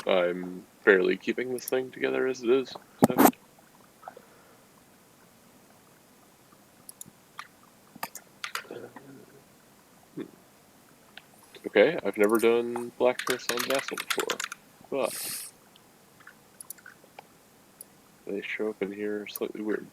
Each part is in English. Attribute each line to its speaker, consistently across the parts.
Speaker 1: I'm barely keeping this thing together as it is. So. Okay, I've never done Blacksmiths on Vessel before, but they show up in here slightly weird.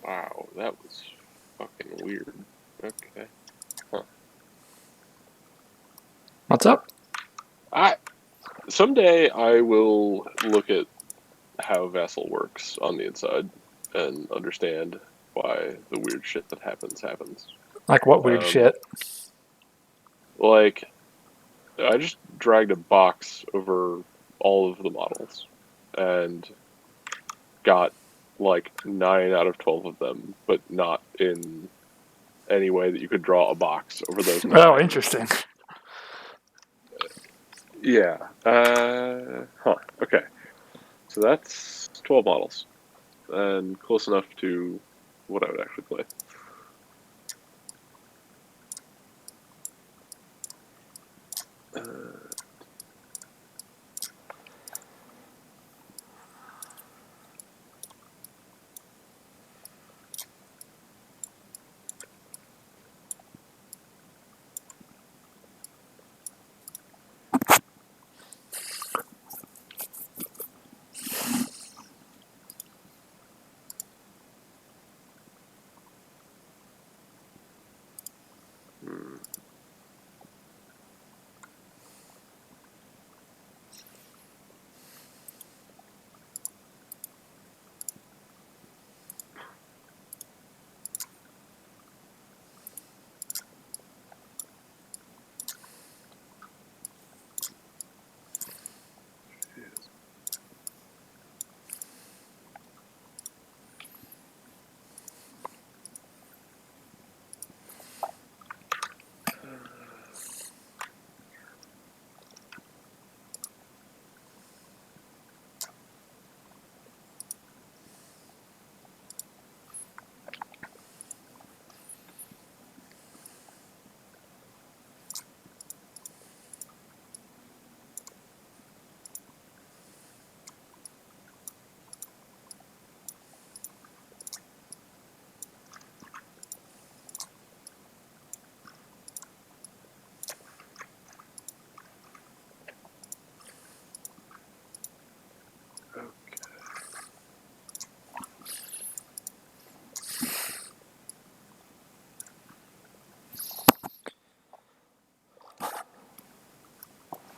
Speaker 1: Wow, that was fucking weird. Okay. Huh.
Speaker 2: What's up?
Speaker 1: Someday I will look at how Vassal works on the inside and understand why the weird shit that happens.
Speaker 2: Like what weird
Speaker 1: Um,
Speaker 2: shit?
Speaker 1: like I just dragged a box over all of the models and got like 9 out of 12 of them, but not in any way that you could draw a box over those
Speaker 2: Oh,
Speaker 1: 9.
Speaker 2: interesting.
Speaker 1: Yeah. Okay. So that's 12 models and close enough to what I would actually play. Uh, hmm.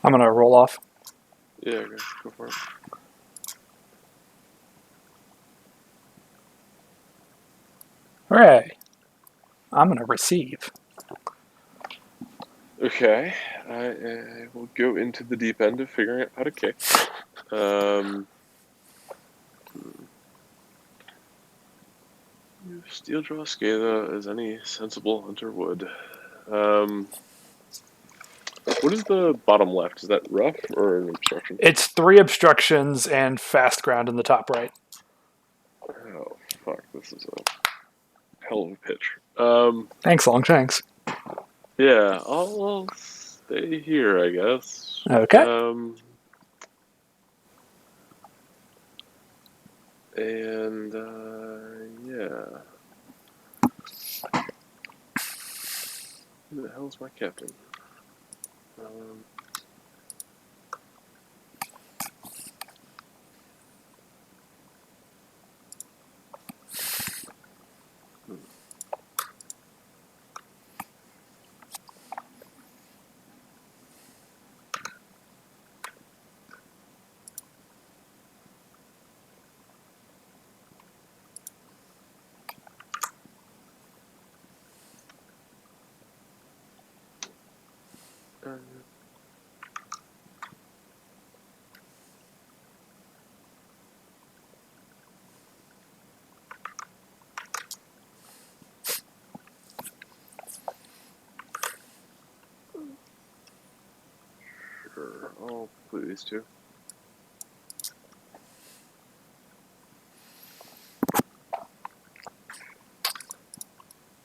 Speaker 2: I'm gonna roll off.
Speaker 1: Yeah, go for it.
Speaker 2: Hooray! I'm gonna receive.
Speaker 1: Okay, I will go into the deep end of figuring out how to kick. Steeljaw Scatha as any sensible hunter would. What is the bottom left? Is that rough or an obstruction?
Speaker 2: It's 3 obstructions and fast ground in the top right.
Speaker 1: Oh, fuck, this is a hell of a pitch.
Speaker 2: Thanks, Longshanks.
Speaker 1: Yeah, I'll stay here, I guess.
Speaker 2: Okay.
Speaker 1: And, yeah. Who the hell's my captain? I'll complete these two.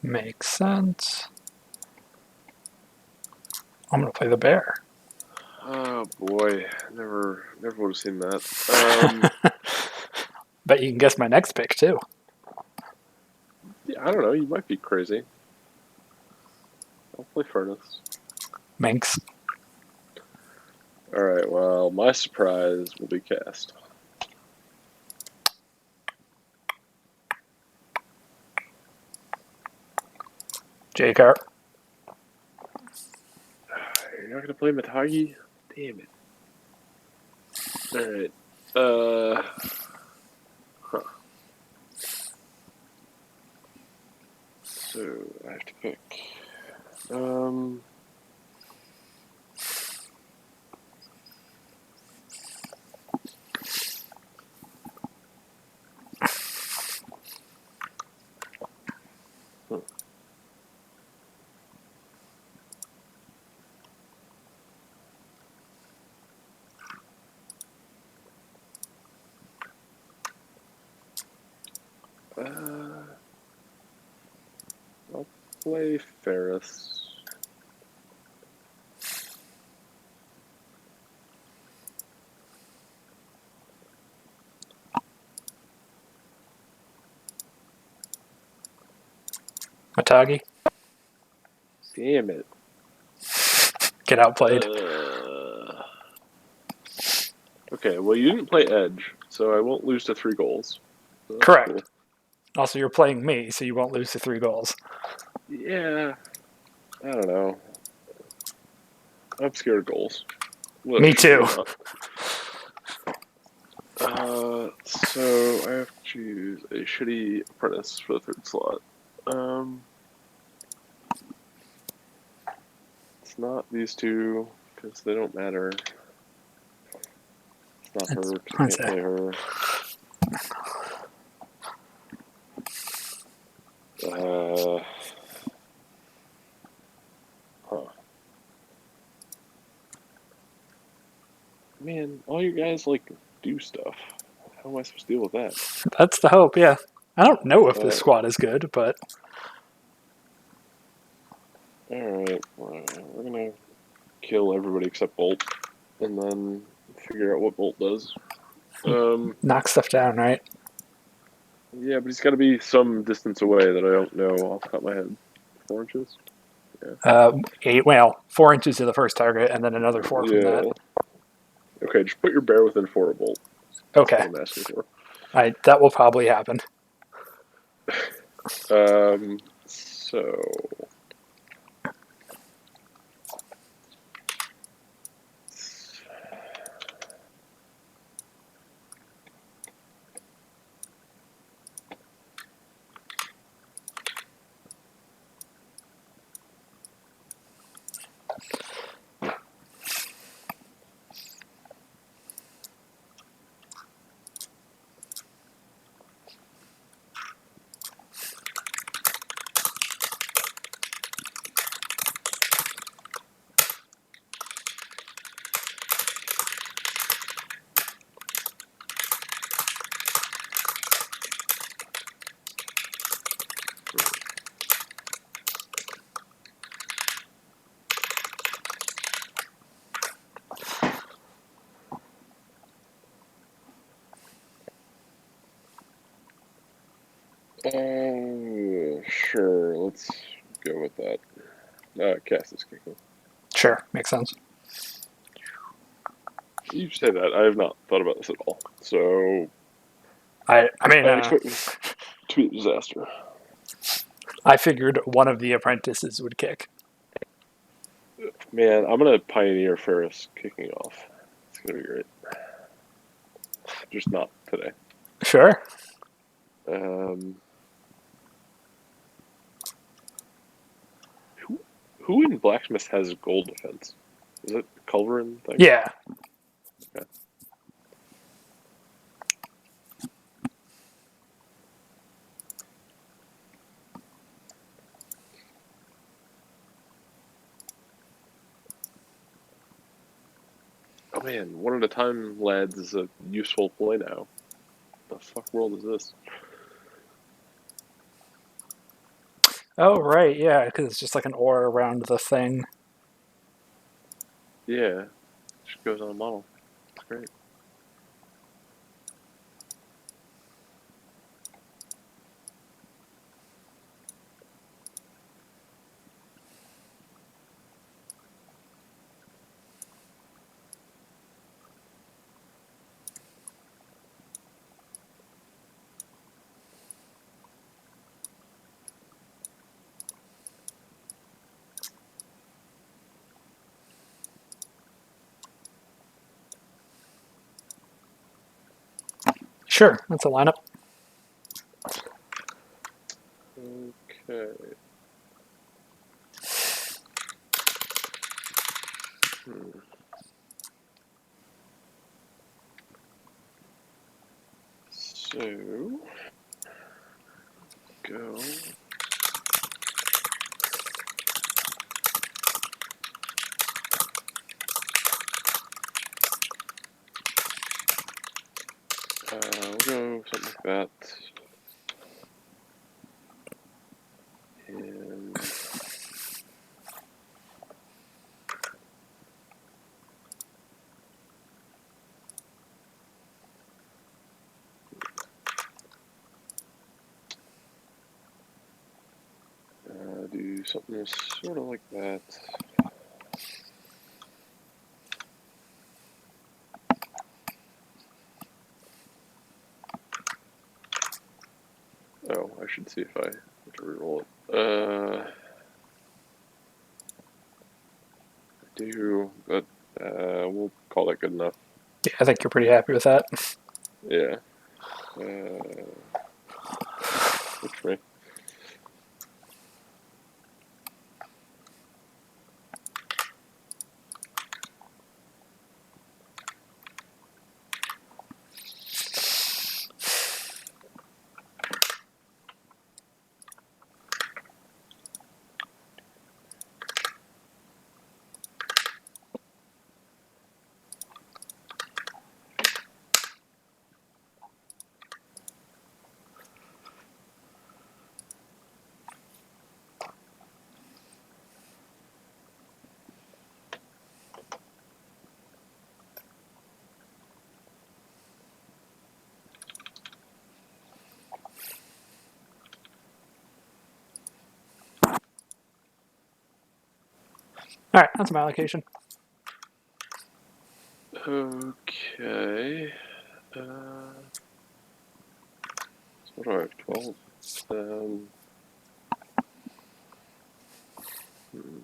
Speaker 2: Makes sense. I'm gonna play the bear.
Speaker 1: Oh boy, never would have seen that.
Speaker 2: Bet you can guess my next pick too.
Speaker 1: Yeah, I don't know. You might be crazy. I'll play Furnace.
Speaker 2: Minx.
Speaker 1: All right. Well, my surprise will be cast.
Speaker 2: J-Carp.
Speaker 1: You're not gonna play Matagi? Damn it. All right. Huh. So I have to pick. Huh. I'll play Ferris.
Speaker 2: Matagi.
Speaker 1: Damn it.
Speaker 2: Get outplayed.
Speaker 1: Okay, well, you didn't play Edge, so I won't lose to 3 goals. So that's
Speaker 2: Correct.
Speaker 1: cool.
Speaker 2: Also, you're playing me, so you won't lose to 3 goals.
Speaker 1: Yeah, I don't know. I'm scared of goals.
Speaker 2: Me too.
Speaker 1: So I have to choose a shitty apprentice for the 3rd slot. It's not these two, because they don't matter. It's not her, because I can't play her. Huh. Man, all you guys, like, do stuff. How am I supposed to deal with that?
Speaker 2: That's the hope, yeah. I don't know if this squad is good, but...
Speaker 1: Alright, we're gonna kill everybody except Bolt, and then figure out what Bolt does.
Speaker 2: Knock stuff down, right?
Speaker 1: Yeah, but he's got to be some distance away that I don't know off the top of my head. 4 inches?
Speaker 2: Yeah. 4 inches to the first target, and then another 4 from that.
Speaker 1: Okay, just put your bear within 4 of Bolt. That's
Speaker 2: Okay.
Speaker 1: what I'm asking for.
Speaker 2: That will probably happen.
Speaker 1: So... sure, let's go with that. Cast is kicking.
Speaker 2: Sure, makes sense.
Speaker 1: You say that. I have not thought about this at all. So...
Speaker 2: I
Speaker 1: expect this to be a disaster.
Speaker 2: I figured one of the apprentices would kick.
Speaker 1: Man, I'm going to pioneer Ferris kicking off. It's going to be great. Just not today.
Speaker 2: Sure.
Speaker 1: Who in Blacksmiths has gold defense? Is it Culverin thing?
Speaker 2: Yeah.
Speaker 1: Okay. man, one at a time, lads, is a useful play now. The fuck world is this?
Speaker 2: Oh, right, yeah, because it's just like an aura around the thing.
Speaker 1: Yeah, just goes on a model. It's great.
Speaker 2: Sure, that's a lineup.
Speaker 1: Okay. Hmm. So, go. We'll go something like that. And do something sort of like that. Oh, I should see if I have to reroll it. I do, but we'll call that good enough.
Speaker 2: Yeah, I think you're pretty happy with that.
Speaker 1: Yeah. Works for me.
Speaker 2: All right, that's my allocation.
Speaker 1: Okay. So what do I have? 12? Um, hmm.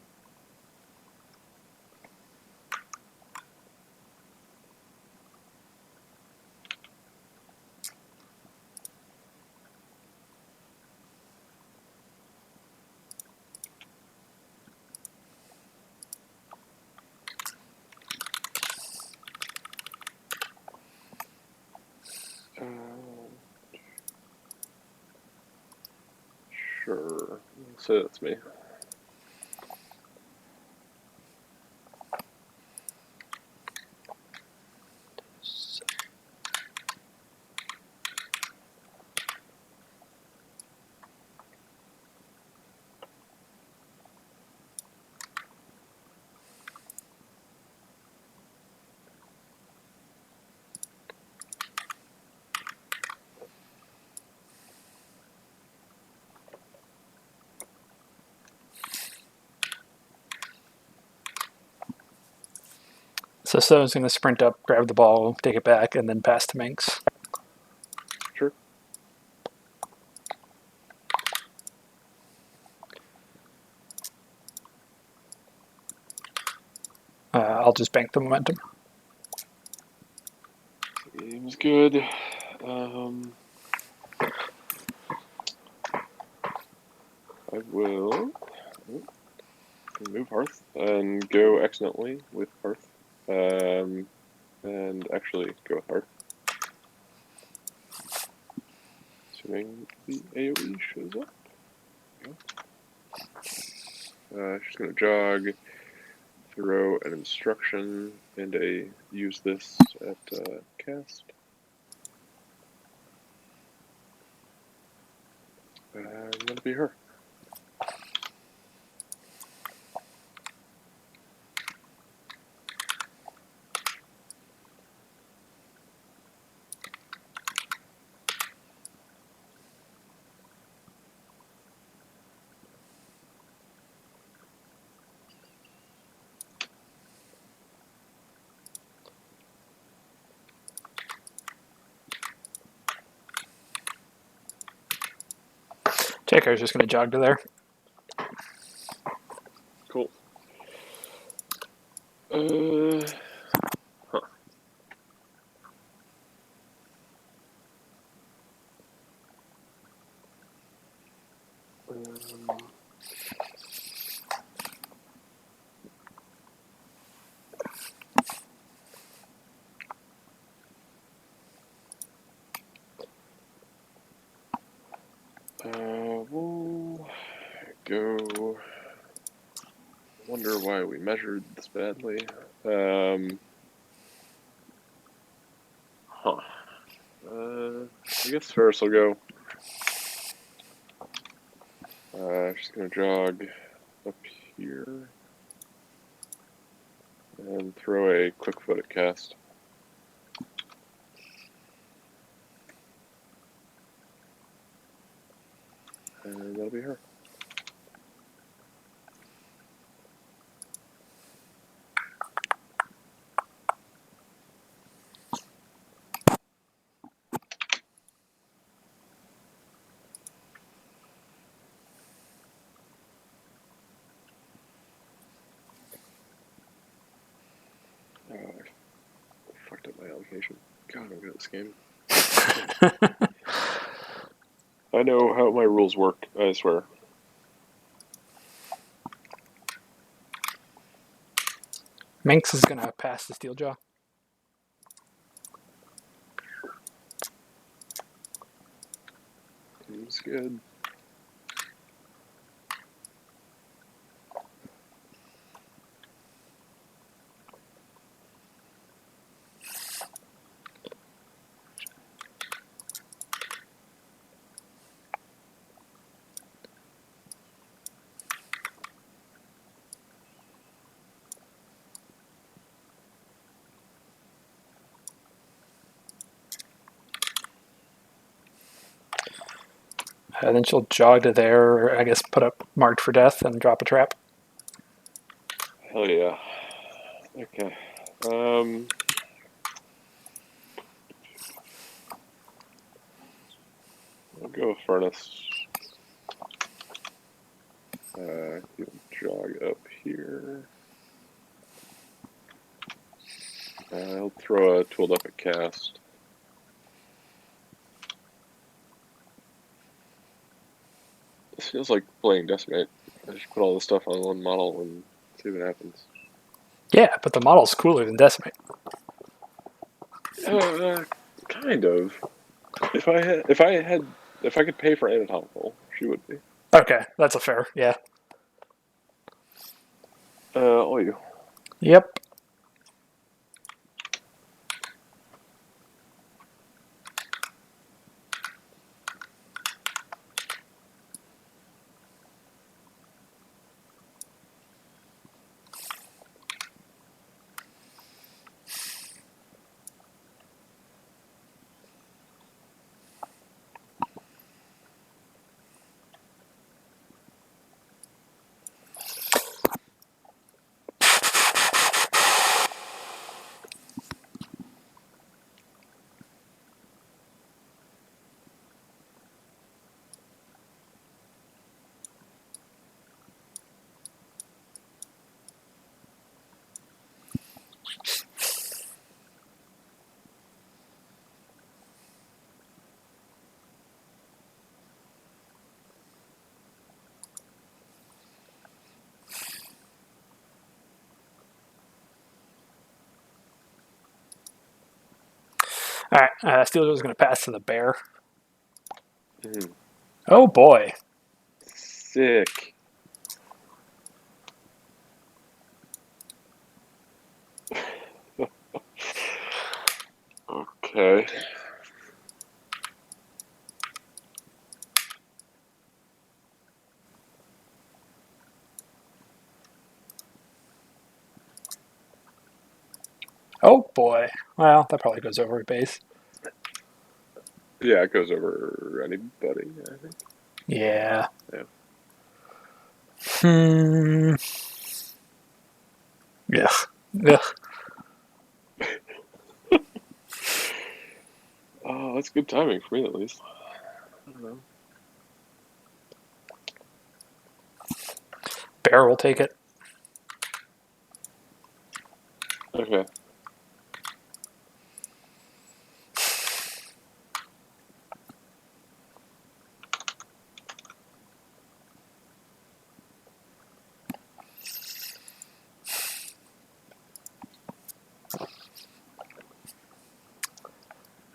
Speaker 1: Sure. So that's me.
Speaker 2: So Stone's going to sprint up, grab the ball, take it back, and then pass to Minx.
Speaker 1: Sure.
Speaker 2: I'll just bank the momentum.
Speaker 1: Seems good. I will remove Hearth and go accidentally with Hearth. And actually go with Hearth. Assuming the AoE shows up. She's gonna jog throw an instruction and a use this at cast. And that'll be her.
Speaker 2: Taker's just going to jog to there.
Speaker 1: Cool. Huh. We'll go. Wonder why we measured this badly. Huh. I guess first I'll go. Just gonna jog up here and throw a quick foot at cast. And that'll be her. Oh, I fucked up my allocation. God, I'm good at this game. I know how my rules work, I swear.
Speaker 2: Minx is going to pass the Steeljaw.
Speaker 1: Seems good.
Speaker 2: And then she'll jog to there, or I guess put up marked for death and drop a trap.
Speaker 1: Hell yeah. Okay. I'll go with furnace. You'll jog up here. I'll throw a tooled up at cast. This feels like playing Decimate. I just put all the stuff on one model and see what happens.
Speaker 2: Yeah, but the model's cooler than Decimate.
Speaker 1: Kind of. If I could pay for anatomical, she would be.
Speaker 2: Okay, that's a fair, yeah.
Speaker 1: All you.
Speaker 2: Yep. All right, Steeljaw going to pass to the bear.
Speaker 1: Mm.
Speaker 2: Oh boy.
Speaker 1: Sick. Okay.
Speaker 2: Oh boy. Well, that probably goes over base.
Speaker 1: Yeah, it goes over anybody, I think.
Speaker 2: Yeah.
Speaker 1: Yeah.
Speaker 2: Hmm. Yeah. Yeah.
Speaker 1: Oh, that's good timing for me at least. I don't know.
Speaker 2: Bear will take it.
Speaker 1: Okay.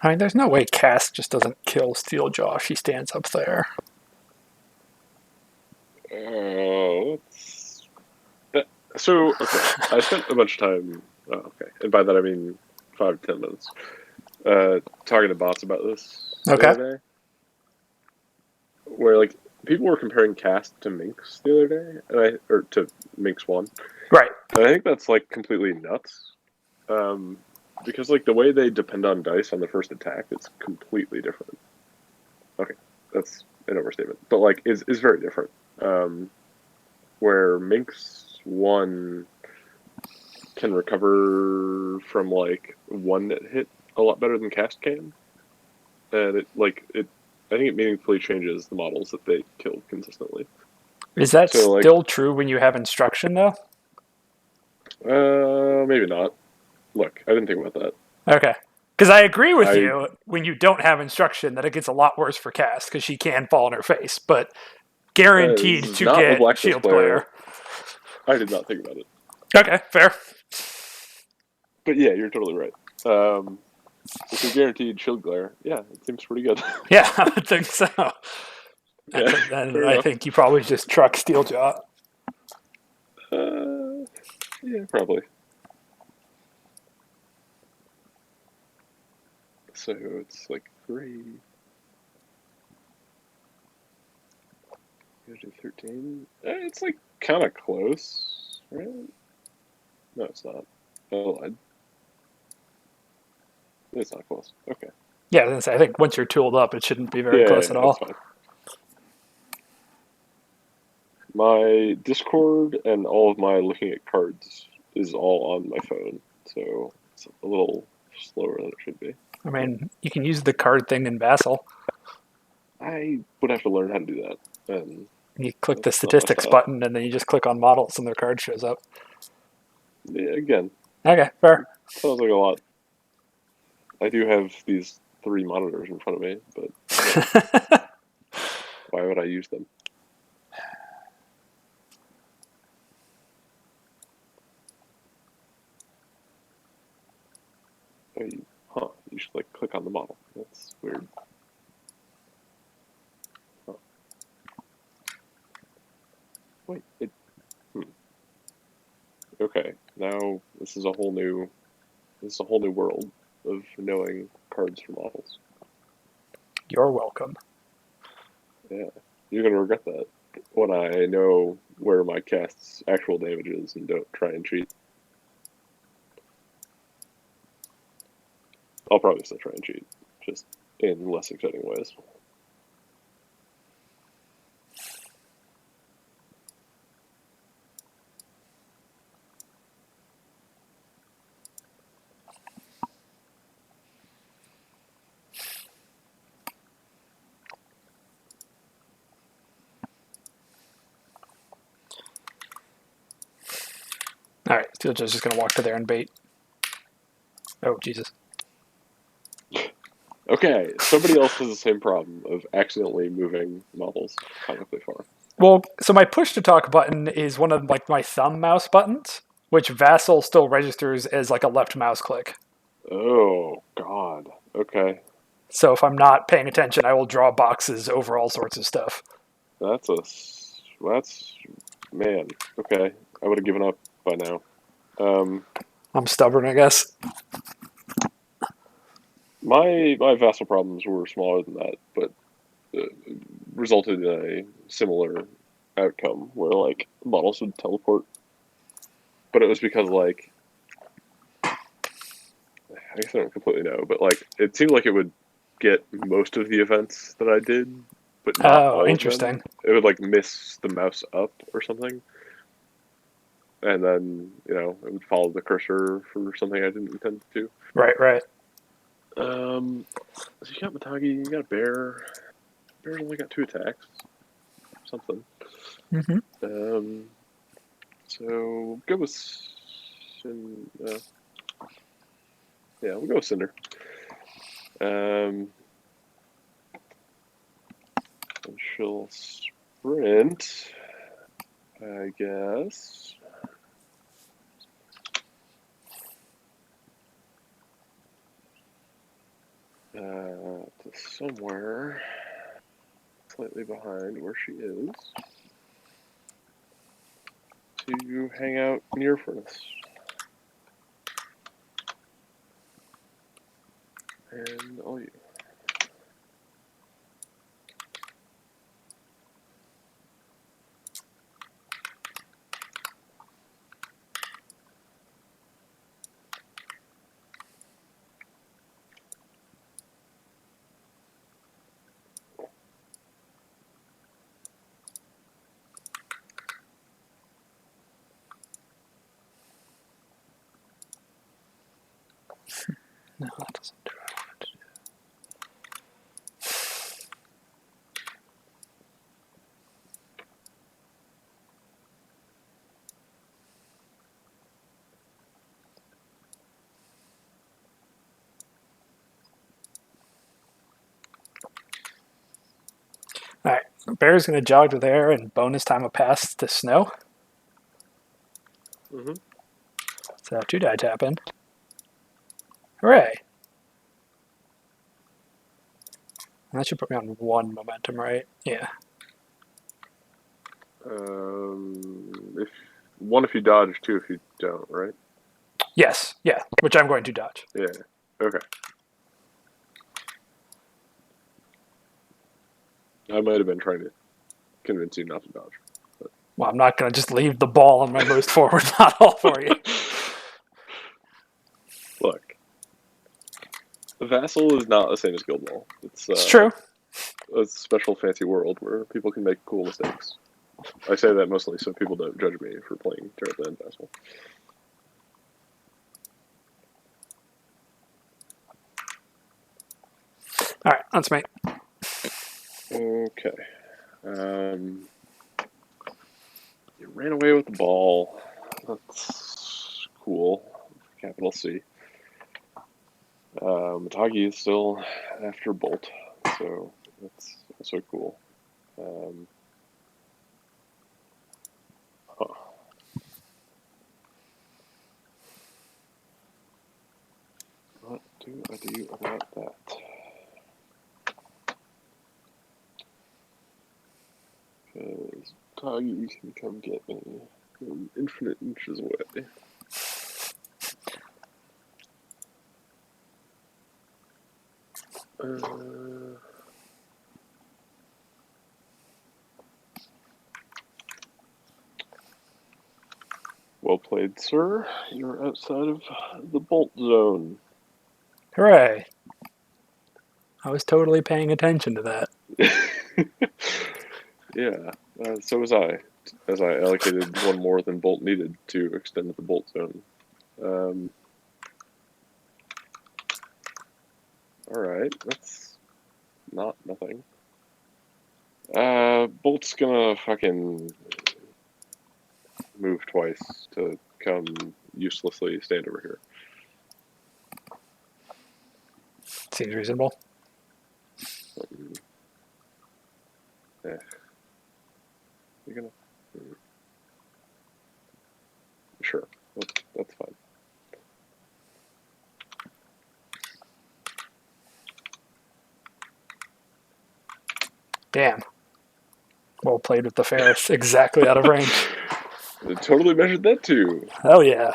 Speaker 2: I mean, there's no way Cass just doesn't kill Steeljaw. She stands up there.
Speaker 1: Oh, so okay. I spent a bunch of time. Oh, okay, and by that I mean 5 to 10 minutes. Talking to bots about this the
Speaker 2: Okay.
Speaker 1: other day, where like people were comparing Cast to Minx the other day, or to Minx One,
Speaker 2: Right.
Speaker 1: and I think that's like completely nuts. Um, because like the way they depend on dice on the first attack, it's completely different. Okay, that's an overstatement, but like is very different. Where Minx One can recover from like one hit a lot better than Cast can, and it I think it meaningfully changes the models that they kill consistently.
Speaker 2: Is that
Speaker 1: So like,
Speaker 2: still true when you have instruction, though?
Speaker 1: maybe not. Look, I didn't think about that.
Speaker 2: Okay. Because I agree with
Speaker 1: I
Speaker 2: you when you don't have instruction that it gets a lot worse for Cass because she can fall on her face, but guaranteed
Speaker 1: This is
Speaker 2: to
Speaker 1: not a
Speaker 2: get
Speaker 1: Blacksmiths
Speaker 2: shield
Speaker 1: player.
Speaker 2: glare.
Speaker 1: I did not think about it,
Speaker 2: Okay, fair.
Speaker 1: but yeah, you're totally right. If you're guaranteed shield glare, yeah, it seems pretty good.
Speaker 2: Yeah, I would think so.
Speaker 1: Yeah,
Speaker 2: Then
Speaker 1: fair
Speaker 2: I
Speaker 1: enough.
Speaker 2: think you probably just truck Steeljaw.
Speaker 1: Uh, yeah, probably. So it's like 3. You do 13. It's like kind of close, right? No, it's not. Oh, it's not close. Okay.
Speaker 2: Yeah, I was gonna say, I think once you're tooled up, it shouldn't be very
Speaker 1: Yeah,
Speaker 2: close at
Speaker 1: that's
Speaker 2: all.
Speaker 1: fine. My Discord and all of my looking at cards is all on my phone, so it's a little slower than it should be.
Speaker 2: I
Speaker 1: But
Speaker 2: mean, you can use the card thing in Vassal.
Speaker 1: I would have to learn how to do that, and
Speaker 2: You click the
Speaker 1: that's not my
Speaker 2: statistics
Speaker 1: style.
Speaker 2: button, and then you just click on models, and their card shows up.
Speaker 1: Yeah, again,
Speaker 2: Okay, fair.
Speaker 1: sounds like a lot. I do have these 3 monitors in front of me, but again, why would I use them? You should like click on the model. That's weird. Huh. Wait, hmm. Okay, now this is a whole new world of knowing cards for models.
Speaker 2: You're welcome.
Speaker 1: Yeah, you're gonna regret that when I know where my cast's actual damage is and don't try and cheat. I'll probably still try and cheat, just in less exciting ways.
Speaker 2: All right, Steeljaw's just gonna walk to there and bait. Oh Jesus.
Speaker 1: Okay, somebody else has the same problem of accidentally moving models comically far.
Speaker 2: Well, so my push to talk button is one of like my thumb mouse buttons, which Vassal still registers as like a left mouse click.
Speaker 1: Oh God. Okay,
Speaker 2: So if I'm not paying attention, I will draw boxes over all sorts of stuff.
Speaker 1: that's a that's man. Okay, I would have given up by now. Um,
Speaker 2: I'm stubborn, I guess.
Speaker 1: My vassal problems were smaller than that, but uh, resulted in a similar outcome where like models would teleport, but it was because like I guess I don't completely know, but like it seemed like it would get most of the events that I did, but not
Speaker 2: Oh,
Speaker 1: all of
Speaker 2: interesting.
Speaker 1: them. It would like miss the mouse up or something, and then it would follow the cursor for something I didn't intend to do.
Speaker 2: Right, right.
Speaker 1: So you got Matagi, you got a bear. Bear's only got 2 attacks, something.
Speaker 2: Mm-hmm.
Speaker 1: Um, so go with yeah, we'll go with Cinder. And she'll sprint, I guess. To somewhere slightly behind where she is to hang out near Furnace. And all you.
Speaker 2: No, that doesn't do it. All right, Bear's going to jog to there, and bonus time will pass to Snow.
Speaker 1: Mm-hmm.
Speaker 2: So 2 die tapping. Hooray! And that should put me on 1 momentum, right? Yeah.
Speaker 1: If one if you dodge, 2 if you don't, right?
Speaker 2: Yes, yeah, which I'm going to dodge.
Speaker 1: Yeah. Okay. I might have been trying to convince you not to dodge.
Speaker 2: Well, I'm not going to just leave the ball on my most forward model for you.
Speaker 1: Look, Vassal is not the same as Guild Ball.
Speaker 2: It's true.
Speaker 1: A special fancy world where people can make cool mistakes. I say that mostly so people don't judge me for playing terribly in Vassal.
Speaker 2: All right, that's me.
Speaker 1: Okay. You ran away with the ball. That's cool. Capital C. Matagi is still after Bolt, so that's also cool. Huh. What do I do about that? Because Matagi can come get me from infinite inches away. Well played, sir. You're outside of the bolt zone.
Speaker 2: Hooray! I was totally paying attention to that.
Speaker 1: Yeah, so was I, as I allocated 1 more than Bolt needed to extend the Bolt zone. Alright, that's not nothing. Bolt's gonna fucking move twice to come uselessly stand over here.
Speaker 2: Seems reasonable.
Speaker 1: Yeah. You're gonna. Sure, that's fine.
Speaker 2: Damn. Well played with the Ferris. Exactly out of range.
Speaker 1: I totally measured that too.
Speaker 2: Hell yeah.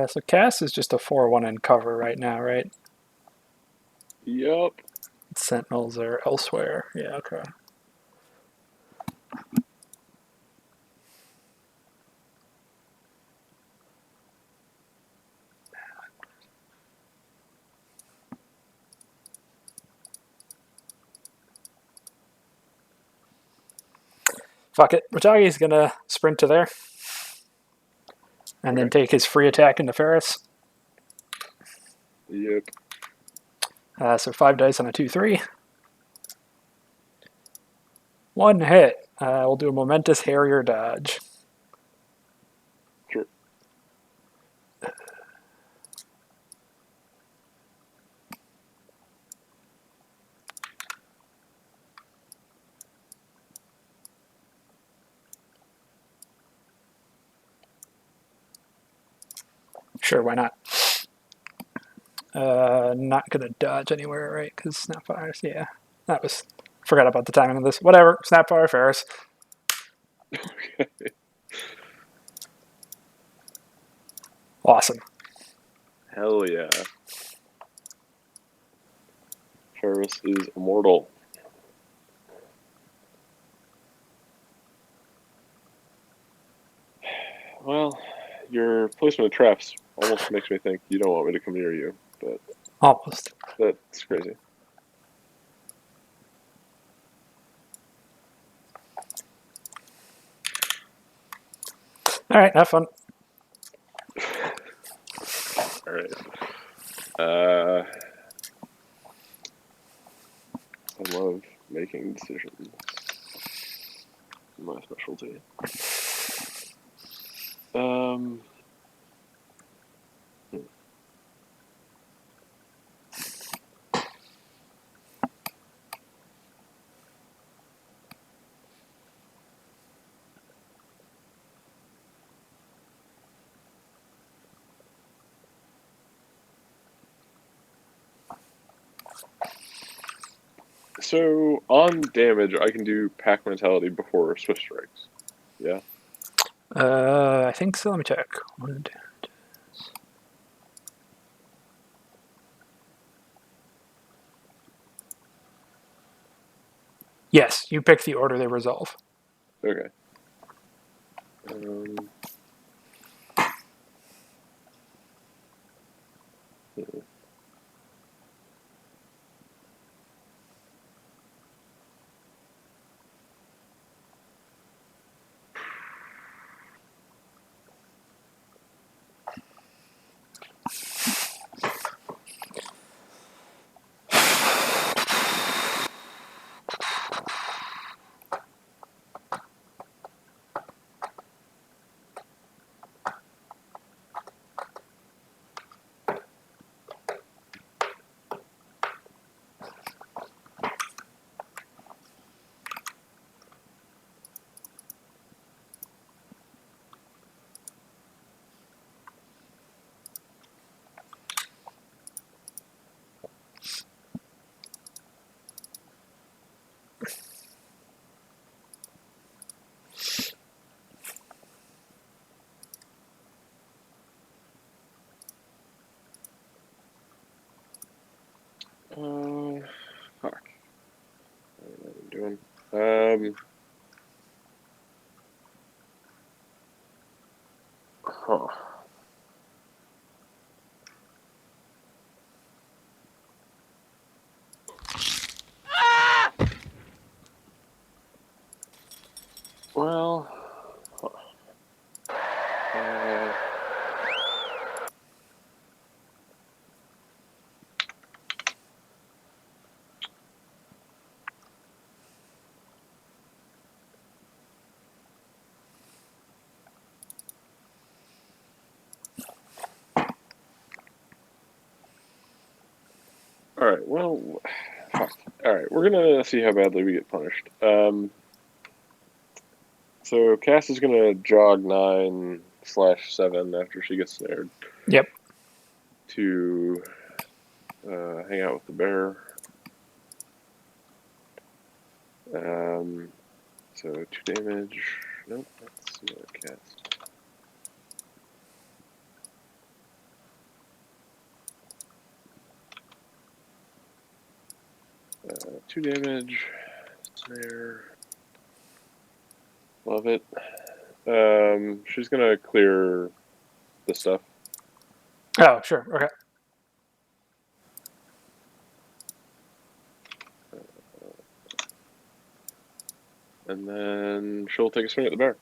Speaker 2: So Cass is just a 4/1 in cover right now, right?
Speaker 1: Yup.
Speaker 2: Sentinels are elsewhere. Yeah, okay. Fuck it. Rajagi's gonna sprint to there. And then
Speaker 1: Okay.
Speaker 2: take his free attack into Ferris.
Speaker 1: Yep.
Speaker 2: So 5 dice on a 2/3. One hit. We'll do a momentous Harrier dodge.
Speaker 1: Sure.
Speaker 2: Sure, why not? Not gonna dodge anywhere, right? Because Snapfires, yeah. That was. Forgot about the timing of this. Whatever. Snapfire Ferris.
Speaker 1: Okay.
Speaker 2: Awesome.
Speaker 1: Hell yeah. Ferris is immortal. Well, your placement of traps almost makes me think you don't want me to come near you, but
Speaker 2: Almost.
Speaker 1: that's crazy.
Speaker 2: All right, have fun.
Speaker 1: All right. I love making decisions. My specialty. Um. So on damage, I can do pack mentality before Swift strikes. Yeah.
Speaker 2: I think so. Let me check. Yes, you pick the order they resolve.
Speaker 1: Okay. Hmm. Fuck. What am I doing? Huh. Well. Huh. All right. Well. Fuck. All right. We're gonna see how badly we get punished. So Cass is gonna jog 9/7 after she gets snared
Speaker 2: Yep.
Speaker 1: to hang out with the bear. So 2 damage. Nope, that's not Cass. 2 damage. Snare. Love it. She's gonna clear the stuff.
Speaker 2: Oh, sure. Okay.
Speaker 1: And then she'll take a swing at the bear.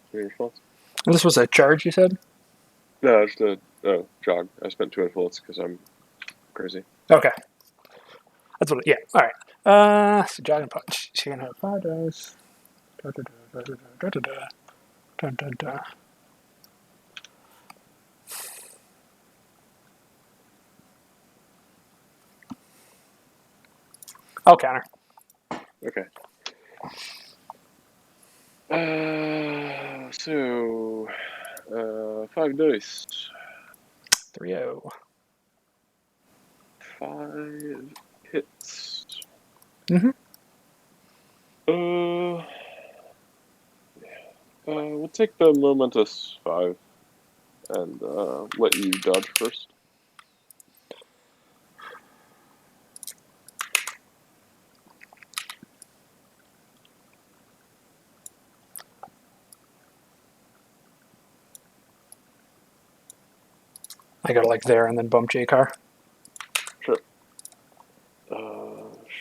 Speaker 1: Swing response.
Speaker 2: This was a charge, you said?
Speaker 1: No, just a jog. I spent 2 influence because I'm crazy.
Speaker 2: Okay. That's what. Yeah. All right. So jogging punch. She can have 5 dice. Da, da, da, da, da, da, da, da, da, da. I'll counter.
Speaker 1: Okay. So 5 dice.
Speaker 2: 3-0.
Speaker 1: 5 hits.
Speaker 2: Mm-hmm.
Speaker 1: We'll take the momentous 5 and let you dodge first.
Speaker 2: I go to like there and then bump J car.
Speaker 1: Sure.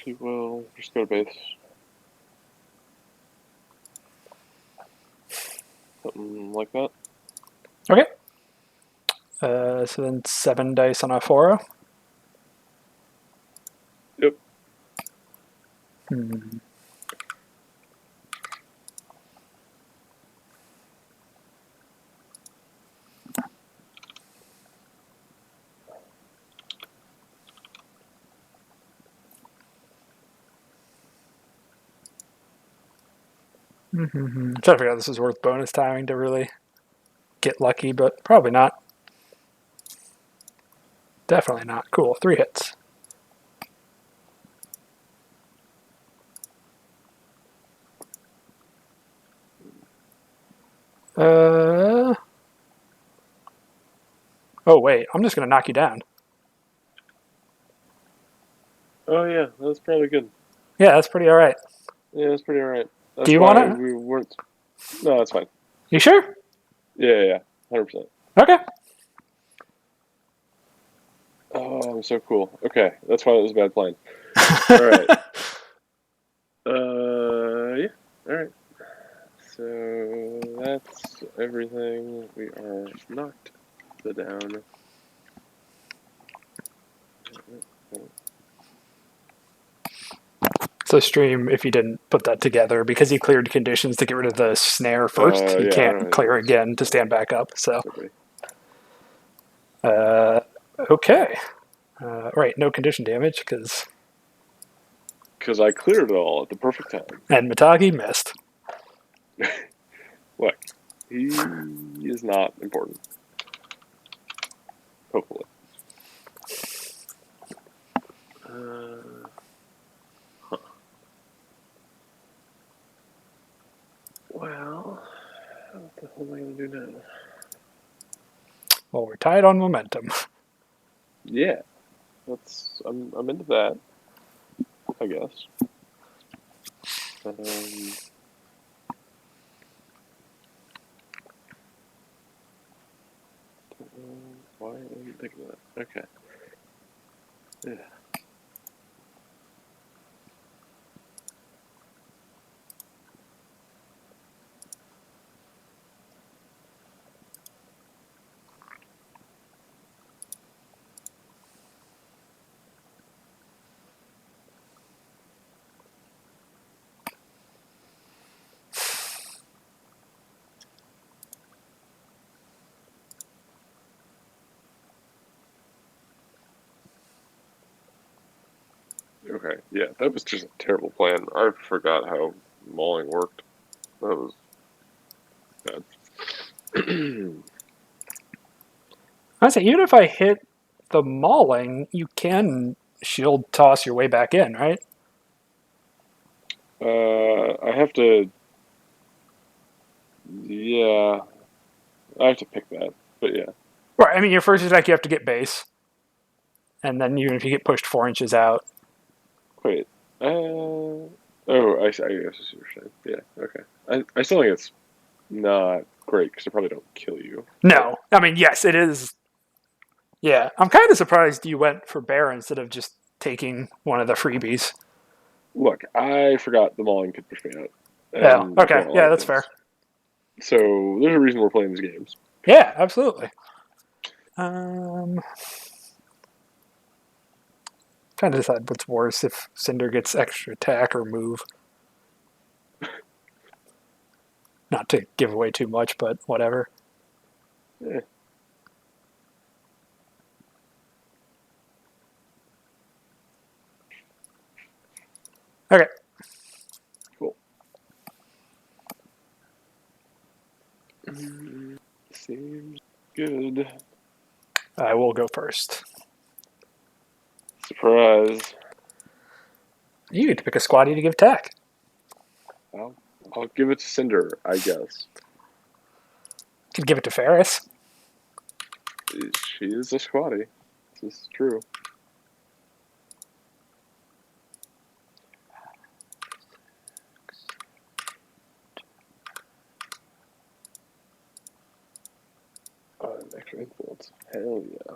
Speaker 1: She will just go to base. Something like that.
Speaker 2: Okay. So then 7 dice on a 4.
Speaker 1: Yep.
Speaker 2: Hmm. Mm-hmm. Trying to figure out if this is worth bonus timing to really get lucky, but probably not. Definitely not. Cool. 3 hits. Oh wait, I'm just gonna knock you down.
Speaker 1: Oh yeah, that's probably good.
Speaker 2: Yeah, that's pretty all right.
Speaker 1: Yeah, that's pretty alright.
Speaker 2: Do
Speaker 1: That's
Speaker 2: you
Speaker 1: why
Speaker 2: want to?
Speaker 1: we weren't. No, that's fine.
Speaker 2: You sure?
Speaker 1: Yeah, 100%.
Speaker 2: Okay.
Speaker 1: Oh, I'm so cool. Okay, that's why it was a bad plan. All right. Yeah. All right. So that's everything. We are knocked the down.
Speaker 2: So stream, if you didn't put that together, because he cleared conditions to get rid of the snare first, he
Speaker 1: Yeah, I
Speaker 2: can't
Speaker 1: don't
Speaker 2: clear
Speaker 1: know.
Speaker 2: again to stand back up. So,
Speaker 1: Somebody.
Speaker 2: okay. Right, no condition damage because
Speaker 1: Because I cleared it all at the perfect time.
Speaker 2: and Mitagi missed.
Speaker 1: Look, he is not important. Hopefully. Huh. Well, what the hell am I gonna do now?
Speaker 2: Well, we're tied on momentum.
Speaker 1: Yeah, I'm into that. I guess. Why didn't I think of that? Okay. Yeah. Okay. Yeah, that was just a terrible plan. I forgot how mauling worked. That was bad.
Speaker 2: I say, even if I hit the mauling, you can shield toss your way back in, right?
Speaker 1: I have to. Yeah, I have to pick that. But yeah.
Speaker 2: Right. I mean, your first attack you have to get base, and then even if you get pushed 4 inches out,
Speaker 1: Wait. I guess I see what you're saying. Yeah, okay. I still think it's not great because it probably don't kill you. But
Speaker 2: No, I mean yes, it is. Yeah, I'm kind of surprised you went for bear instead of just taking one of the freebies.
Speaker 1: look, I forgot the mauling could push me out,
Speaker 2: Yeah.
Speaker 1: and so
Speaker 2: Okay.
Speaker 1: on a lot
Speaker 2: Yeah,
Speaker 1: of
Speaker 2: that's fair.
Speaker 1: things. So there's a reason we're playing these games.
Speaker 2: Yeah, absolutely. Um, trying to decide what's worse if Cinder gets extra attack or move. Not to give away too much, but whatever.
Speaker 1: Eh,
Speaker 2: Okay.
Speaker 1: cool. Mm, seems good.
Speaker 2: I will go first.
Speaker 1: Surprise.
Speaker 2: You get to pick a squatty to give attack.
Speaker 1: I'll, I'll give it to Cinder, I guess.
Speaker 2: Could give it to Ferris.
Speaker 1: She is a squatty. This is true. Extra influence. Hell yeah.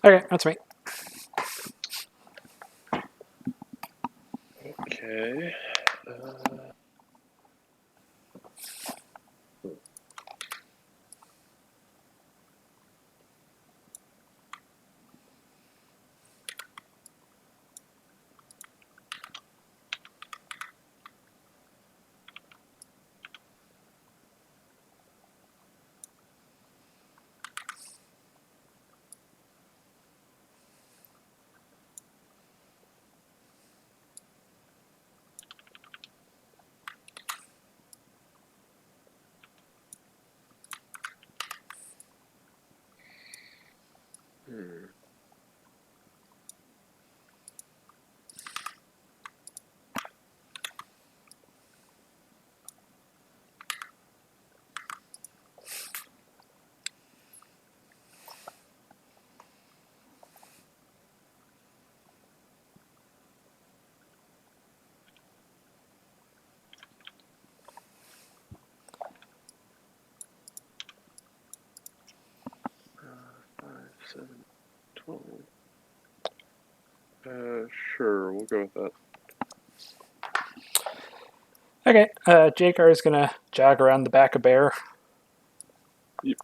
Speaker 2: Okay, that's me.
Speaker 1: Okay. 5, 7, 12. Sure, we'll go with that.
Speaker 2: Okay, Jakar is gonna jog around the back of Bear.
Speaker 1: Yep.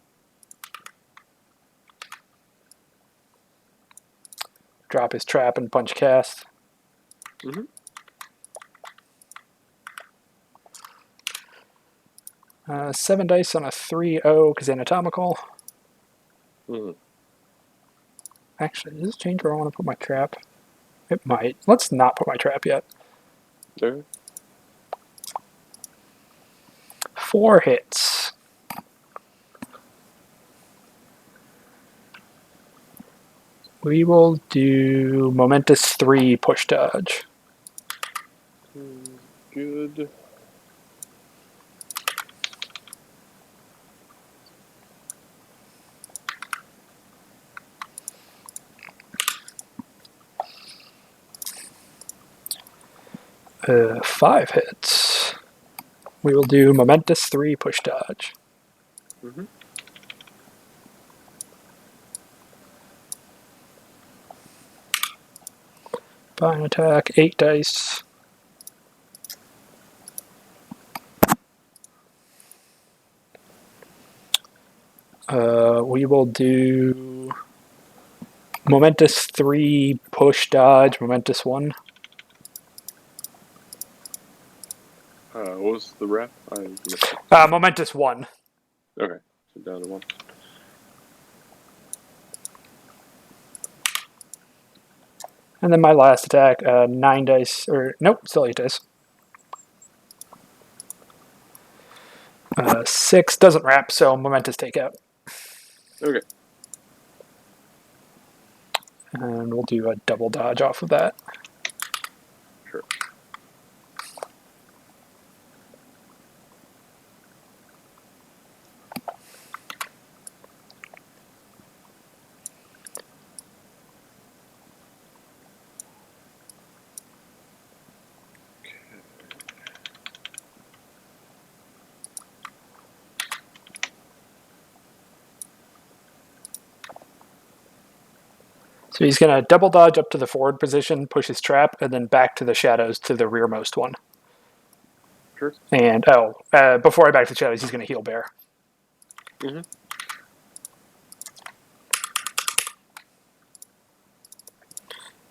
Speaker 2: Drop his trap and punch cast.
Speaker 1: Mm-hmm.
Speaker 2: 7 dice on a 3-0 because anatomical.
Speaker 1: Mm-hmm.
Speaker 2: Actually, does this change where I want to put my trap? It might. Let's not put my trap yet.
Speaker 1: Okay.
Speaker 2: 4 hits. We will do Momentous 3 push dodge.
Speaker 1: Good.
Speaker 2: Uh, 5 hits. We will do Momentous 3 push dodge.
Speaker 1: Mm-hmm.
Speaker 2: Fine attack, 8 dice. We will do Momentous 3 push dodge, Momentous 1.
Speaker 1: What was the rep? I missed it.
Speaker 2: Momentous 1.
Speaker 1: Okay, so down to 1.
Speaker 2: And then my last attack, 9 dice, or nope, still 8 dice. 6 doesn't wrap, so momentous takeout.
Speaker 1: Okay.
Speaker 2: And we'll do a double dodge off of that.
Speaker 1: Sure.
Speaker 2: So he's going to double dodge up to the forward position, push his trap, and then back to the shadows to the rearmost one.
Speaker 1: Sure.
Speaker 2: And, before I back to the shadows, he's going to heal bear.
Speaker 1: Mm-hmm.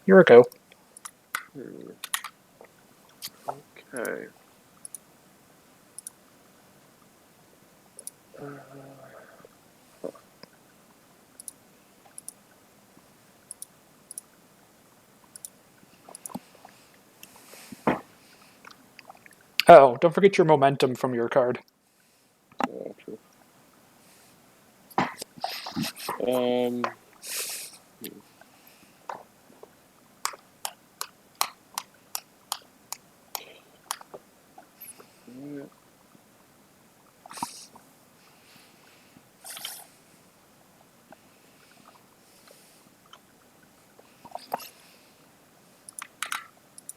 Speaker 2: Here we go.
Speaker 1: Okay.
Speaker 2: Oh, don't forget your momentum from your card.
Speaker 1: True. Hmm. Yeah.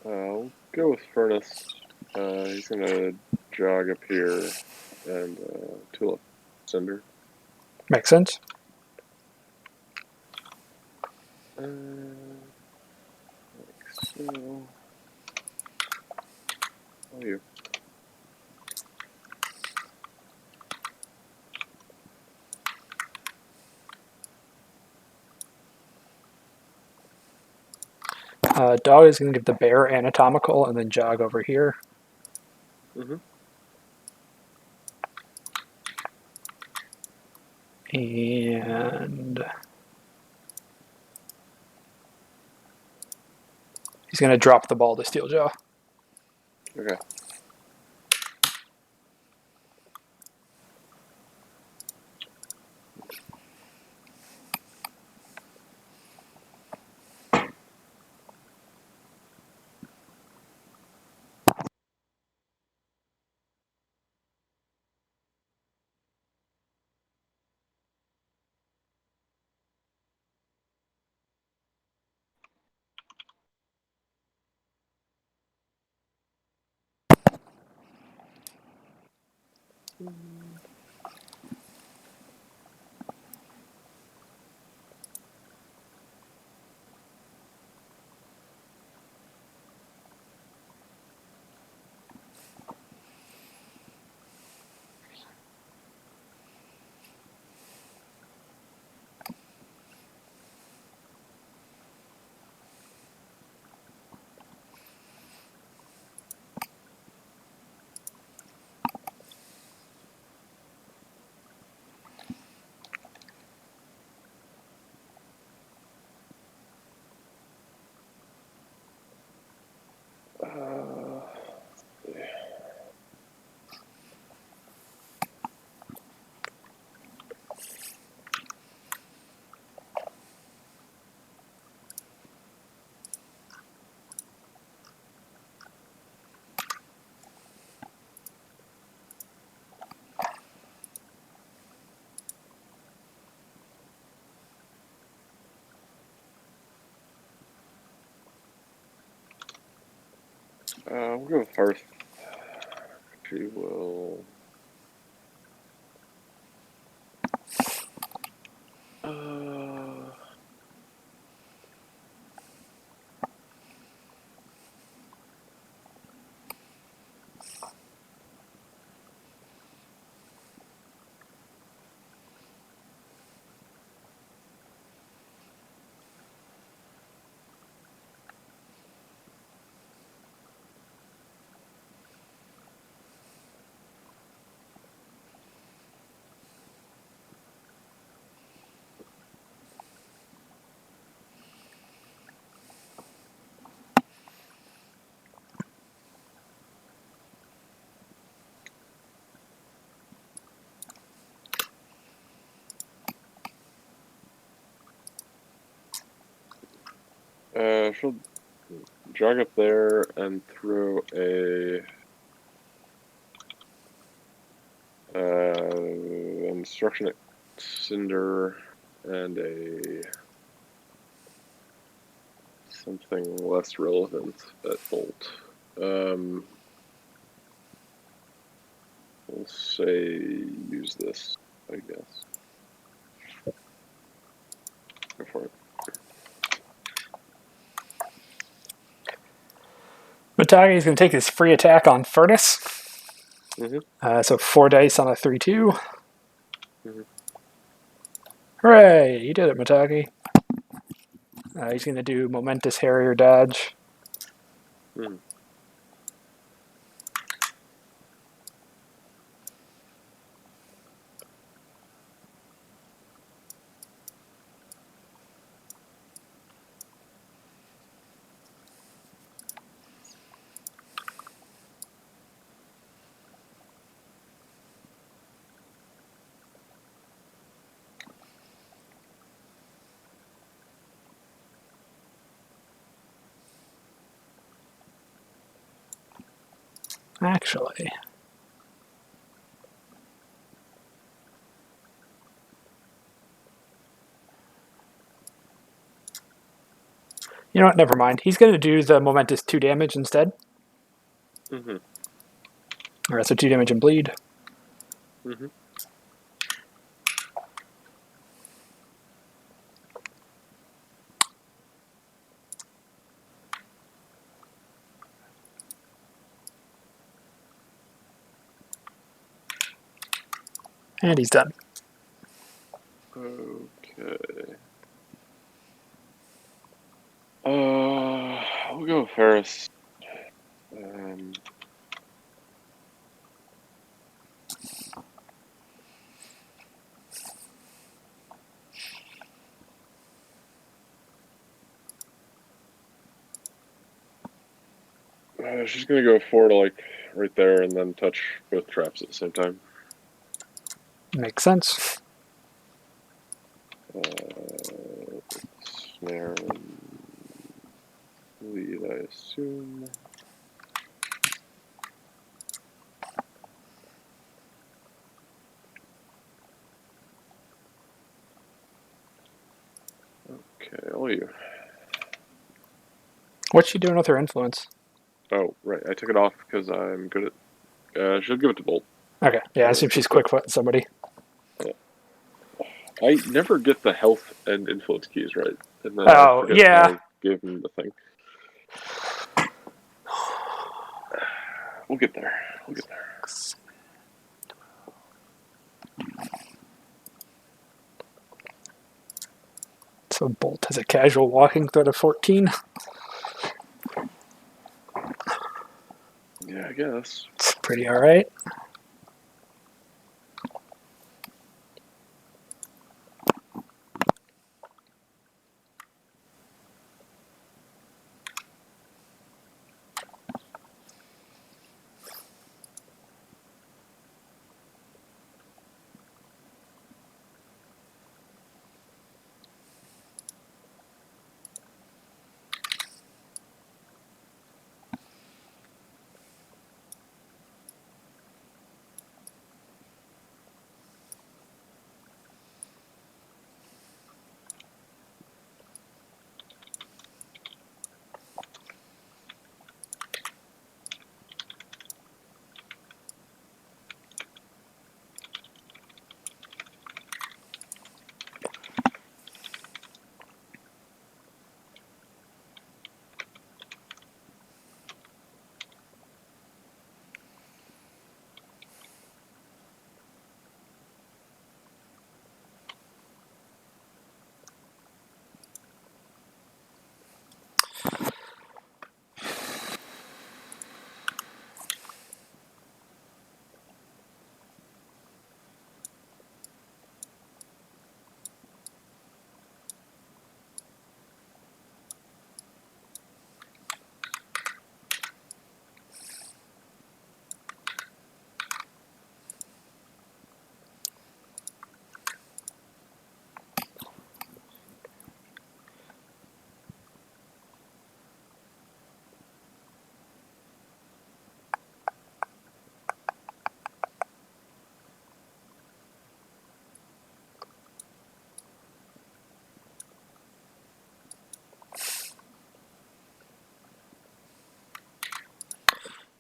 Speaker 1: I'll go with Furnace. He's gonna jog up here and Tulip Cinder.
Speaker 2: Makes sense.
Speaker 1: Like so. Oh, you.
Speaker 2: Dog is going to give the bear anatomical and then jog over here.
Speaker 1: Mm-hmm.
Speaker 2: And he's going to drop the ball to Steeljaw.
Speaker 1: Okay. We'll go with Hearth. She will. Uh, She'll jog up there and throw a instruction at Cinder and a something less relevant at Bolt. We'll say use this, I guess. Go for it.
Speaker 2: Matagi is going to take his free attack on Furnace. So 4 dice on a 3/2. Hooray! You did it, Matagi. He's going to do Momentous Harrier Dodge. Actually, you know what? Never mind. He's going to do the Momentous 2 damage instead. Alright, so 2 damage and bleed. And he's done.
Speaker 1: Okay. I'll go with Ferris. She's gonna go forward, like right there, and then touch both traps at the same time.
Speaker 2: Makes sense.
Speaker 1: Snare and lead, I assume. Okay, all you.
Speaker 2: What's she doing with her influence?
Speaker 1: Oh, right. I took it off because I'm good at. She'll give it to Bolt.
Speaker 2: Okay, yeah, I assume she's quick footing somebody.
Speaker 1: Yeah. I never get the health and influence keys right. And then
Speaker 2: Oh,
Speaker 1: I forget
Speaker 2: yeah.
Speaker 1: I gave him the thing. We'll get there. We'll get there.
Speaker 2: So Bolt has a casual walking threat of 14.
Speaker 1: Yeah, I guess.
Speaker 2: It's pretty alright.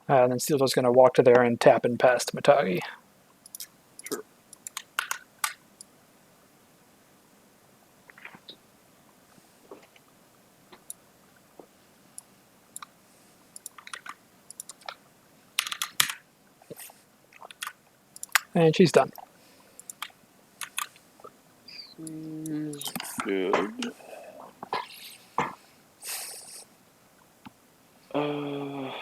Speaker 2: And then Steeljaw's going to walk to there and tap in past Matagi.
Speaker 1: Sure.
Speaker 2: And she's done.
Speaker 1: Seems good. Huh.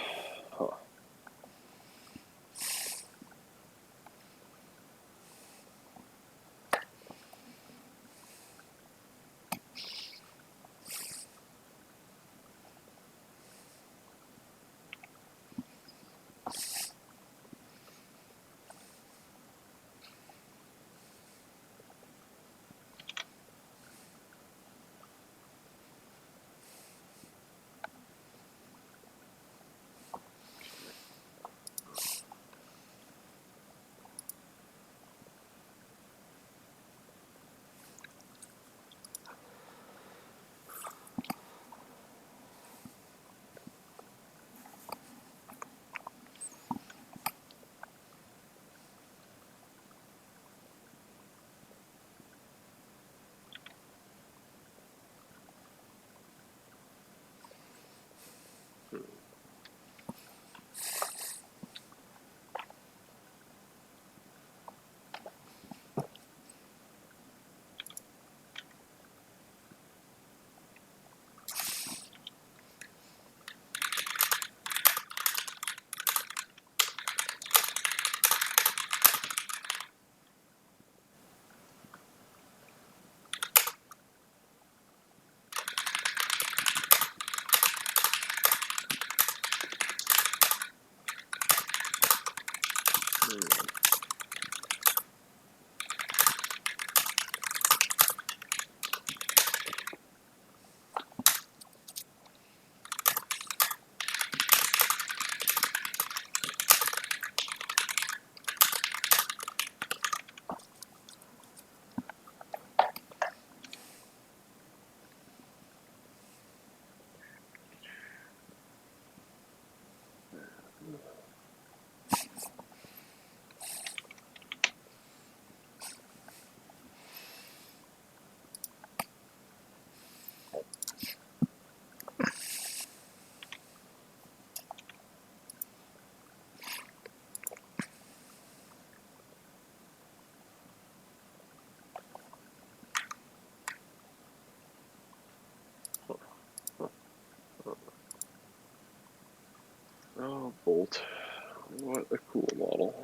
Speaker 1: Oh, Bolt. What a cool model.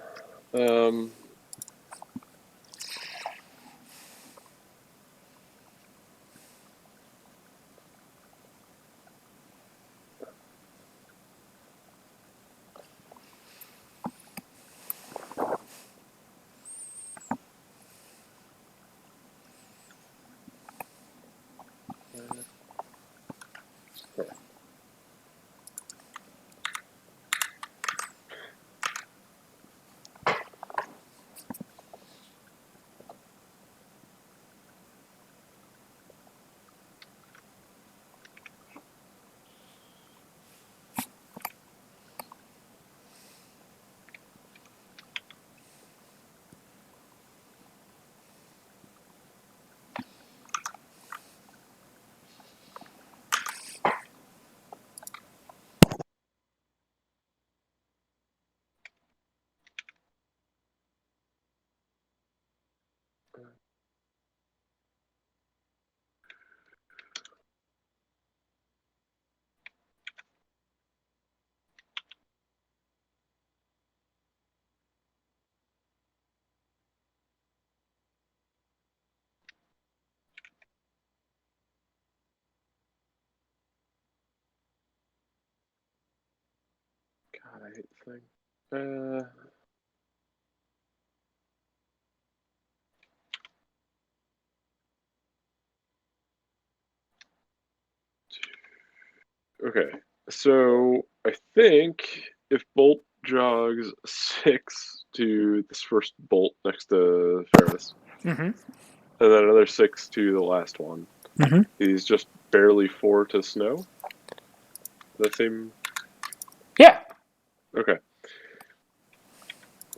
Speaker 1: God, I hate this thing. Okay, so I think if Bolt jogs 6 to this first bolt next to Ferris,
Speaker 2: Mm-hmm.
Speaker 1: and then another 6 to the last one,
Speaker 2: Mm-hmm.
Speaker 1: he's just barely 4 to Snow. That seem
Speaker 2: Yeah.
Speaker 1: Okay.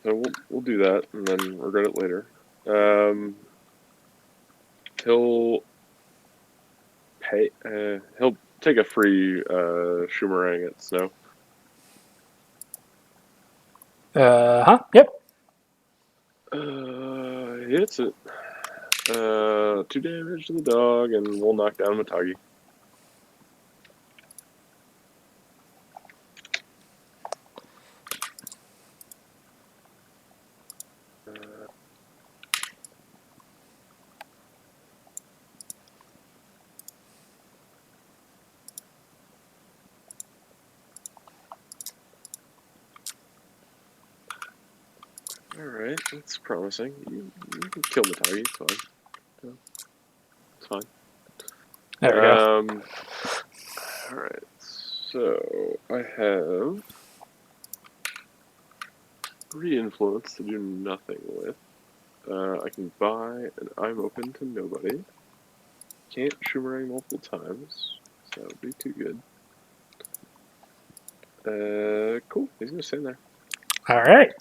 Speaker 1: So we'll do that and then regret it later. Um, he'll pay. He'll take a free Shoomerang at Snow.
Speaker 2: Yep.
Speaker 1: He hits it. 2 damage to the dog, and we'll knock down Matagi. Alright, that's promising. You can kill Matagi, it's fine. Yeah, it's fine.
Speaker 2: There we go.
Speaker 1: Alright, so I have 3 influence to do nothing with. I can buy an I'm open to nobody. Can't Shoomerang multiple times, so that would be too good. Cool, he's gonna stand there.
Speaker 2: All right.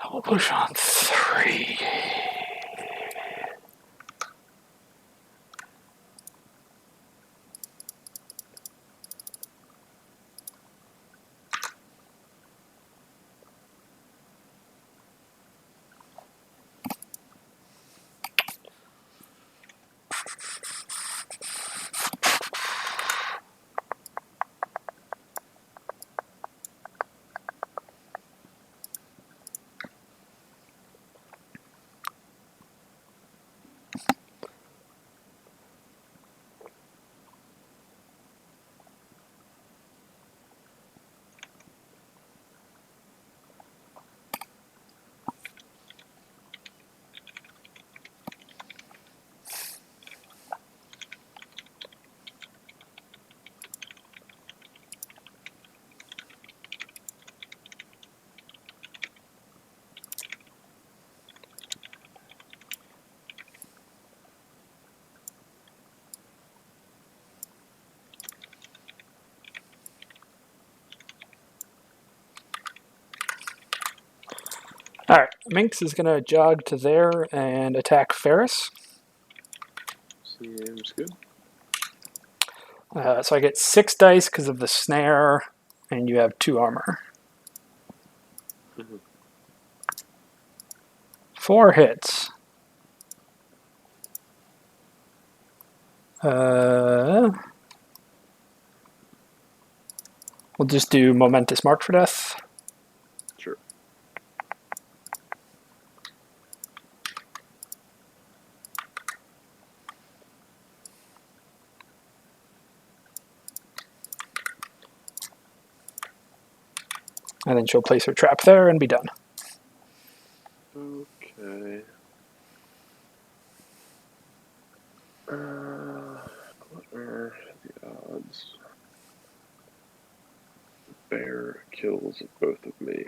Speaker 2: I'll push on 3. All right. Minx is going to jog to there and attack Ferris.
Speaker 1: Seems good.
Speaker 2: So I get 6 dice because of the snare, and you have 2 armor. 4 hits. We'll just do Momentous Mark for death.
Speaker 1: Sure.
Speaker 2: And then she'll place her trap there and be done.
Speaker 1: Okay. What are the odds? Bear kills both of me.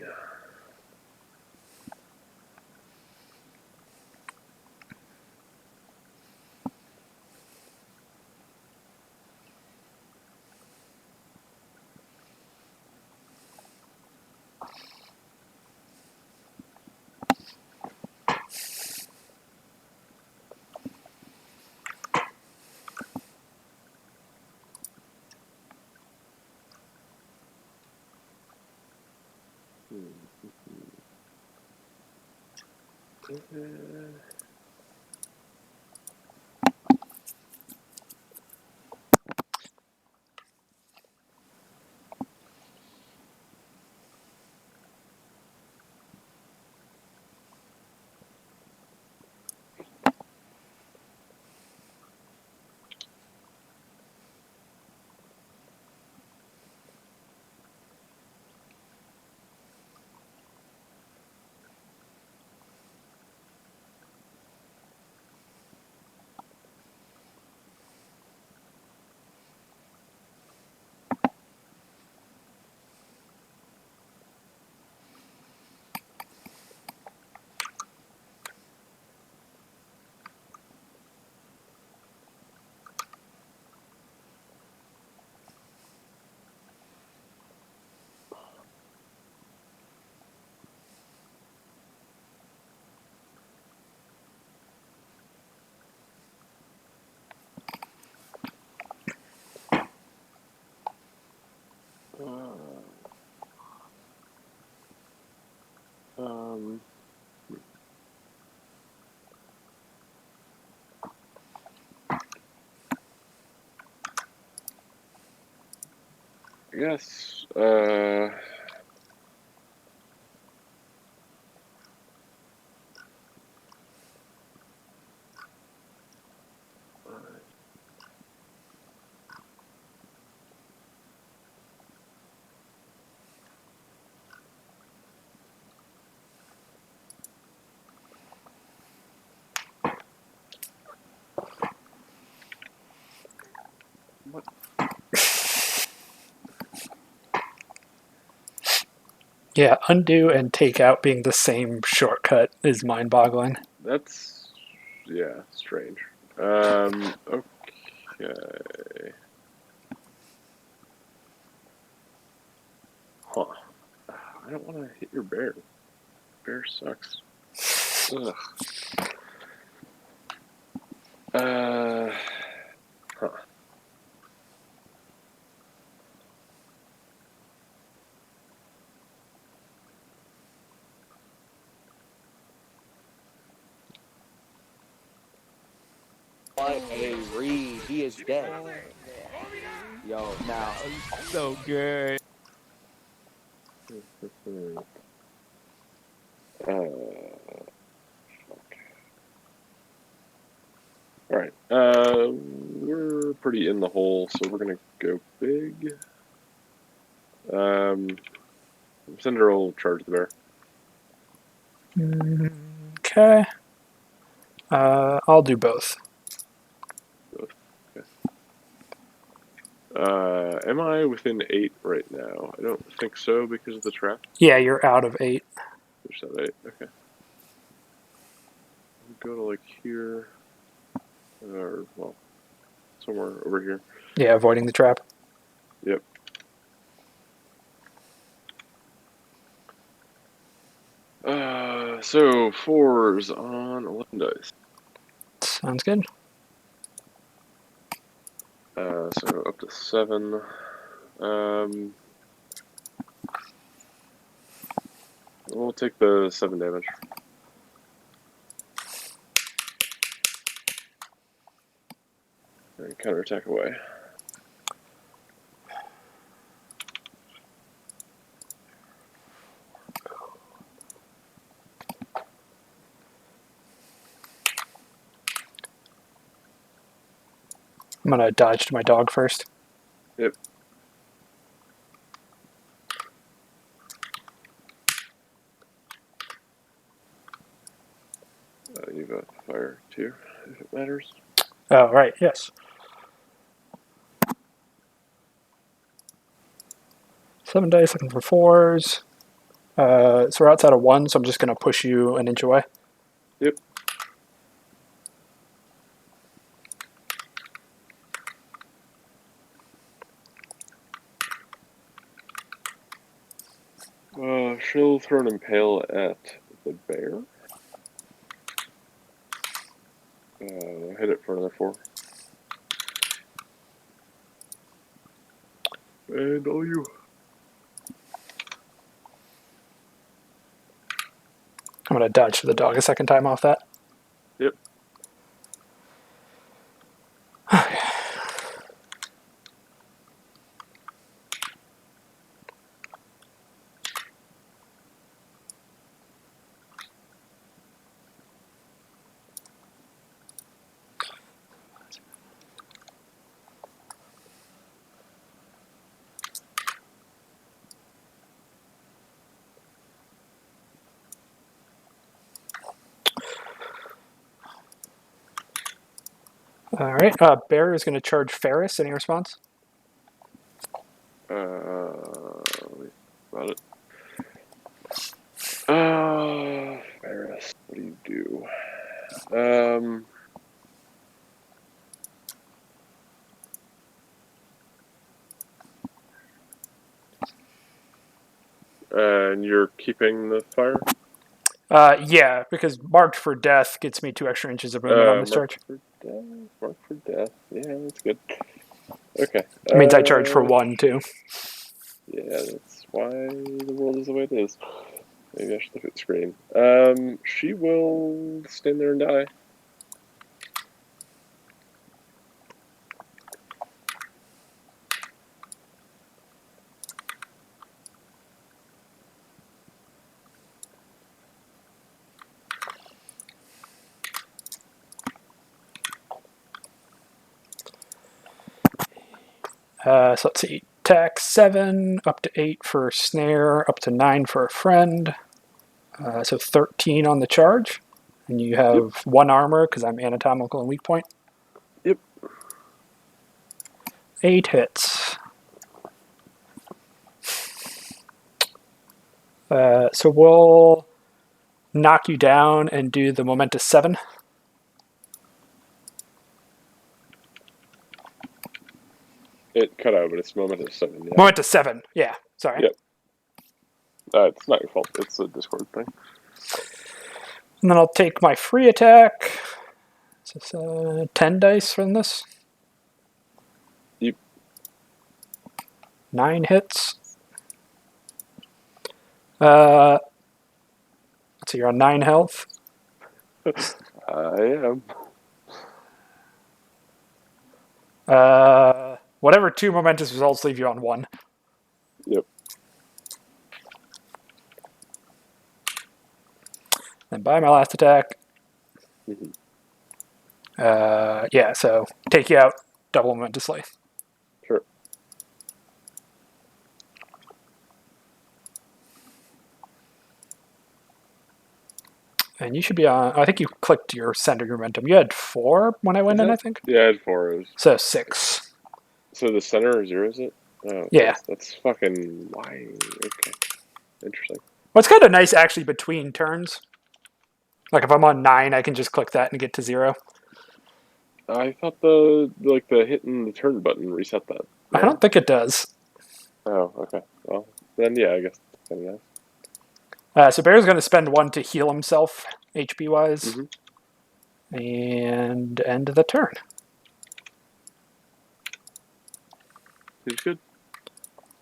Speaker 1: guess. What?
Speaker 2: Yeah, undo and take out being the same shortcut is mind-boggling.
Speaker 1: That's, yeah, strange. Okay. Huh. I don't want to hit your bear. Bear sucks. Ugh. Huh.
Speaker 3: What a read. He is dead. Yo, now.
Speaker 4: So good.
Speaker 1: Fuck. All right. We're pretty in the hole, so we're gonna go big. Cinder will charge the bear.
Speaker 2: Okay. I'll do both.
Speaker 1: Both. Okay. Am I within 8 right now? I don't think so because of the trap.
Speaker 2: Yeah, you're out of 8.
Speaker 1: There's that 8. Okay. Go to like here, or well, somewhere over here.
Speaker 2: Yeah, avoiding the trap.
Speaker 1: Yep. So 4s on 11 dice.
Speaker 2: Sounds good.
Speaker 1: So up to 7. We'll take the 7 damage. And counterattack away.
Speaker 2: I'm gonna dodge to my dog first.
Speaker 1: Yep. You've got fire too, if it matters.
Speaker 2: Oh, right, yes. 7 dice, looking for 4s. So we're outside of 1, so I'm just gonna push you an inch away.
Speaker 1: Yep. She'll throw an impale at the bear. Hit it for another 4. And all you.
Speaker 2: I'm gonna dodge to the dog a second time off that.
Speaker 1: Yep.
Speaker 2: All right, bear is gonna charge Ferris. Any response?
Speaker 1: About it. Ferris, what do you do? And you're keeping the fire?
Speaker 2: Yeah, because marked for death gets me 2 extra inches of movement on this charge.
Speaker 1: For death. Mark for death. Yeah, that's good. Okay.
Speaker 2: It means I charge for 1 too.
Speaker 1: Yeah, that's why the world is the way it is. Maybe I should look at the screen. She will stand there and die.
Speaker 2: So let's see. Attack 7, up to 8 for snare, up to 9 for a friend. So 13 on the charge. And you have 1 armor because I'm anatomical and weak point.
Speaker 1: Yep.
Speaker 2: 8 hits. So we'll knock you down and do the momentous 7.
Speaker 1: It cut out, but it's momentous 7. Yeah.
Speaker 2: Momentous 7. Yeah. Sorry.
Speaker 1: Yep. It's not your fault. It's a Discord thing.
Speaker 2: And then I'll take my free attack. So it's 10 dice from this.
Speaker 1: Yep.
Speaker 2: 9 hits. Let's see, you're on 9 health.
Speaker 1: I am.
Speaker 2: Whatever 2 momentous results leave you on 1.
Speaker 1: Yep.
Speaker 2: And by my last attack,
Speaker 1: Mhm.
Speaker 2: yeah, so take you out double momentously.
Speaker 1: Sure.
Speaker 2: And you should be on. I think you clicked your center momentum. You had 4 when I went in, I think.
Speaker 1: Yeah, I had 4. It was...
Speaker 2: So 6.
Speaker 1: So the center 0 is it? Oh,
Speaker 2: Yeah.
Speaker 1: That's fucking why. Okay. Interesting.
Speaker 2: Well, it's kind of nice actually between turns. Like if I'm on 9, I can just click that and get to 0.
Speaker 1: I thought the hitting the turn button reset that.
Speaker 2: I don't think it does.
Speaker 1: Oh, okay. Well, then yeah, I guess. Yeah.
Speaker 2: So Bear's going to spend 1 to heal himself, HP wise,
Speaker 1: Mm-hmm.
Speaker 2: and end the turn.
Speaker 1: He's good.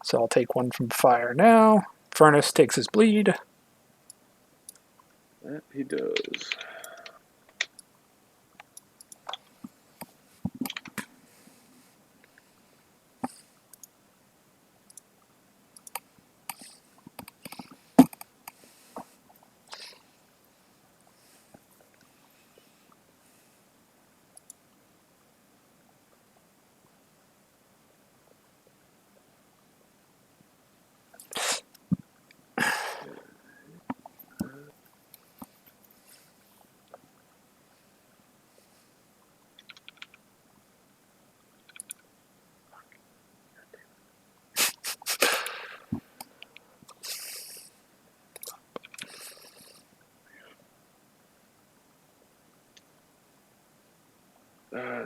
Speaker 2: So I'll take 1 from fire now. Furnace takes his bleed.
Speaker 1: That he does.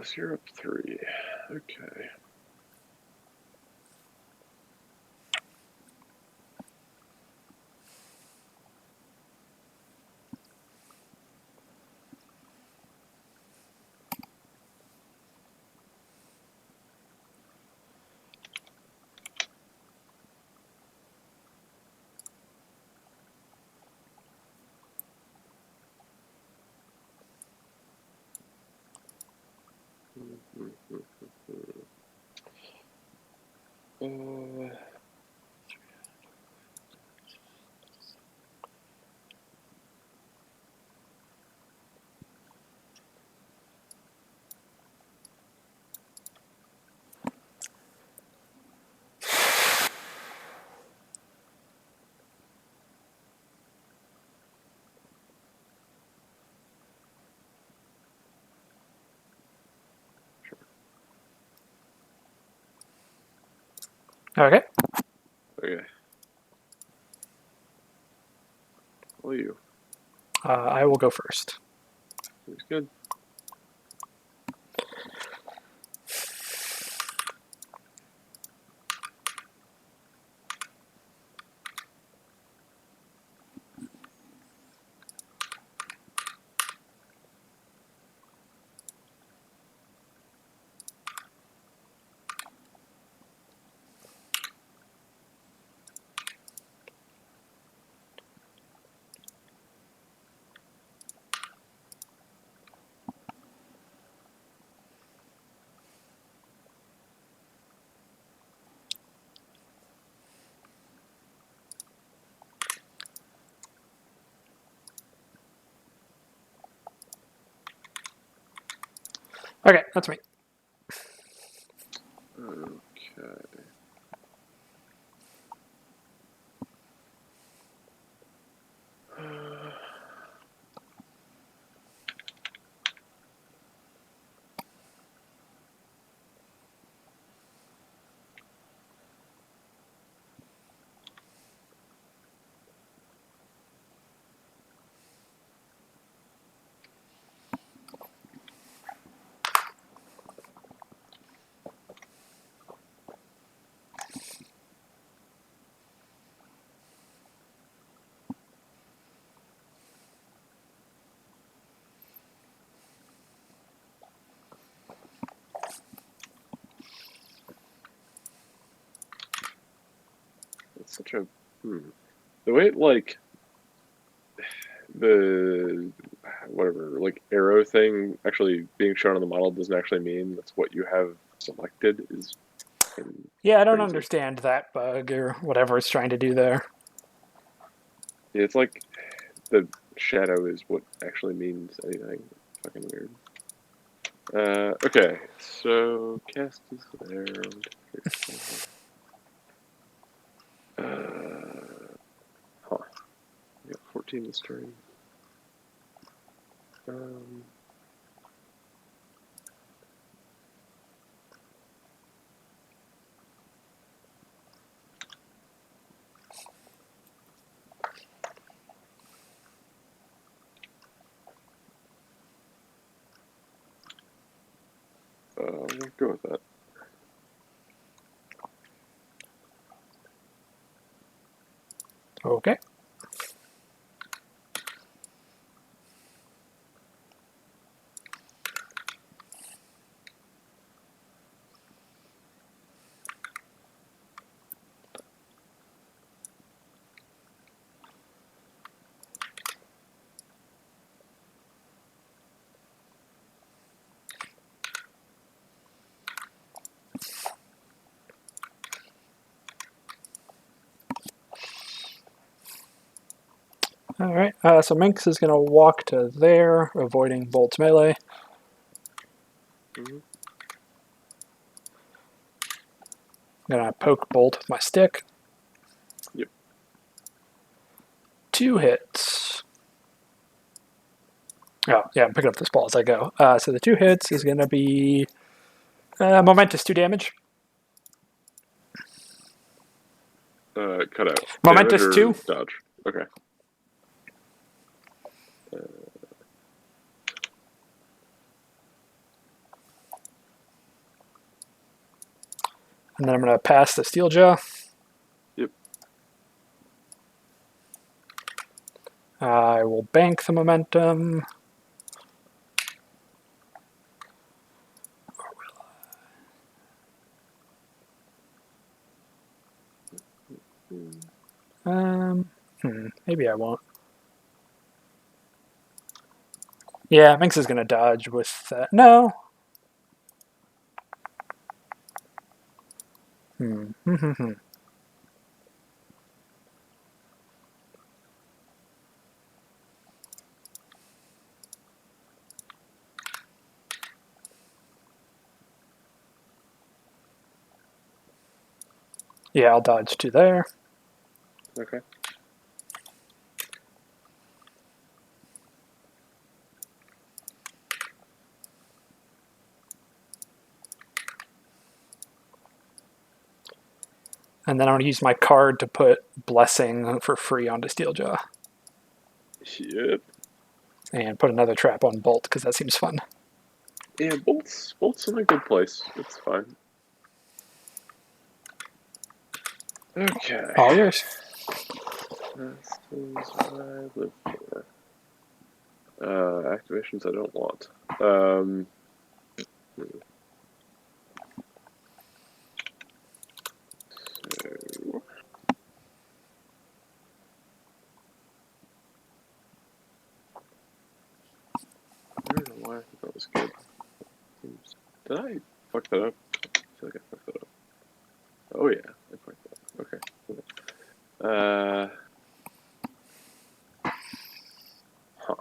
Speaker 1: Syrup 3. Okay. Uh,
Speaker 2: Okay.
Speaker 1: okay. Well, you.
Speaker 2: I will go first.
Speaker 1: He's good.
Speaker 2: Okay, that's me.
Speaker 1: Okay. It's such a the way it, like the whatever like arrow thing actually being shown on the model doesn't actually mean that's what you have selected is
Speaker 2: Yeah, I don't
Speaker 1: crazy.
Speaker 2: understand that bug or whatever it's trying to do there.
Speaker 1: Yeah, it's like the shadow is what actually means anything. Fucking weird. Okay, so cast is there. Huh. We got 14 this turn. Um, we'll go with that.
Speaker 2: Okay. All right. So Minx is going to walk to there, avoiding Bolt's melee.
Speaker 1: Mm-hmm.
Speaker 2: I'm going to poke Bolt with my stick.
Speaker 1: Yep.
Speaker 2: 2 hits. Oh, yeah, I'm picking up this ball as I go. So the 2 hits is going to be momentous 2 damage.
Speaker 1: Cut out.
Speaker 2: Momentous
Speaker 1: Damage or
Speaker 2: 2.
Speaker 1: dodge. Okay.
Speaker 2: And then I'm going to pass the Steeljaw.
Speaker 1: Yep.
Speaker 2: I will bank the momentum. Maybe I won't. Yeah, Minx is going to dodge with that. No. Yeah, I'll dodge to there.
Speaker 1: Okay.
Speaker 2: And then I'm going to use my card to put Blessing for free onto Steeljaw.
Speaker 1: Yep.
Speaker 2: And put another trap on Bolt, because that seems fun.
Speaker 1: Yeah, Bolt's in a good place. It's fine. Okay.
Speaker 2: All yours.
Speaker 1: This is what I live for. Activations I don't want. So, I don't know why I thought that was good. Did I fuck that up? I feel like I fucked that up. Oh yeah, I fucked that up. Okay, cool. Huh.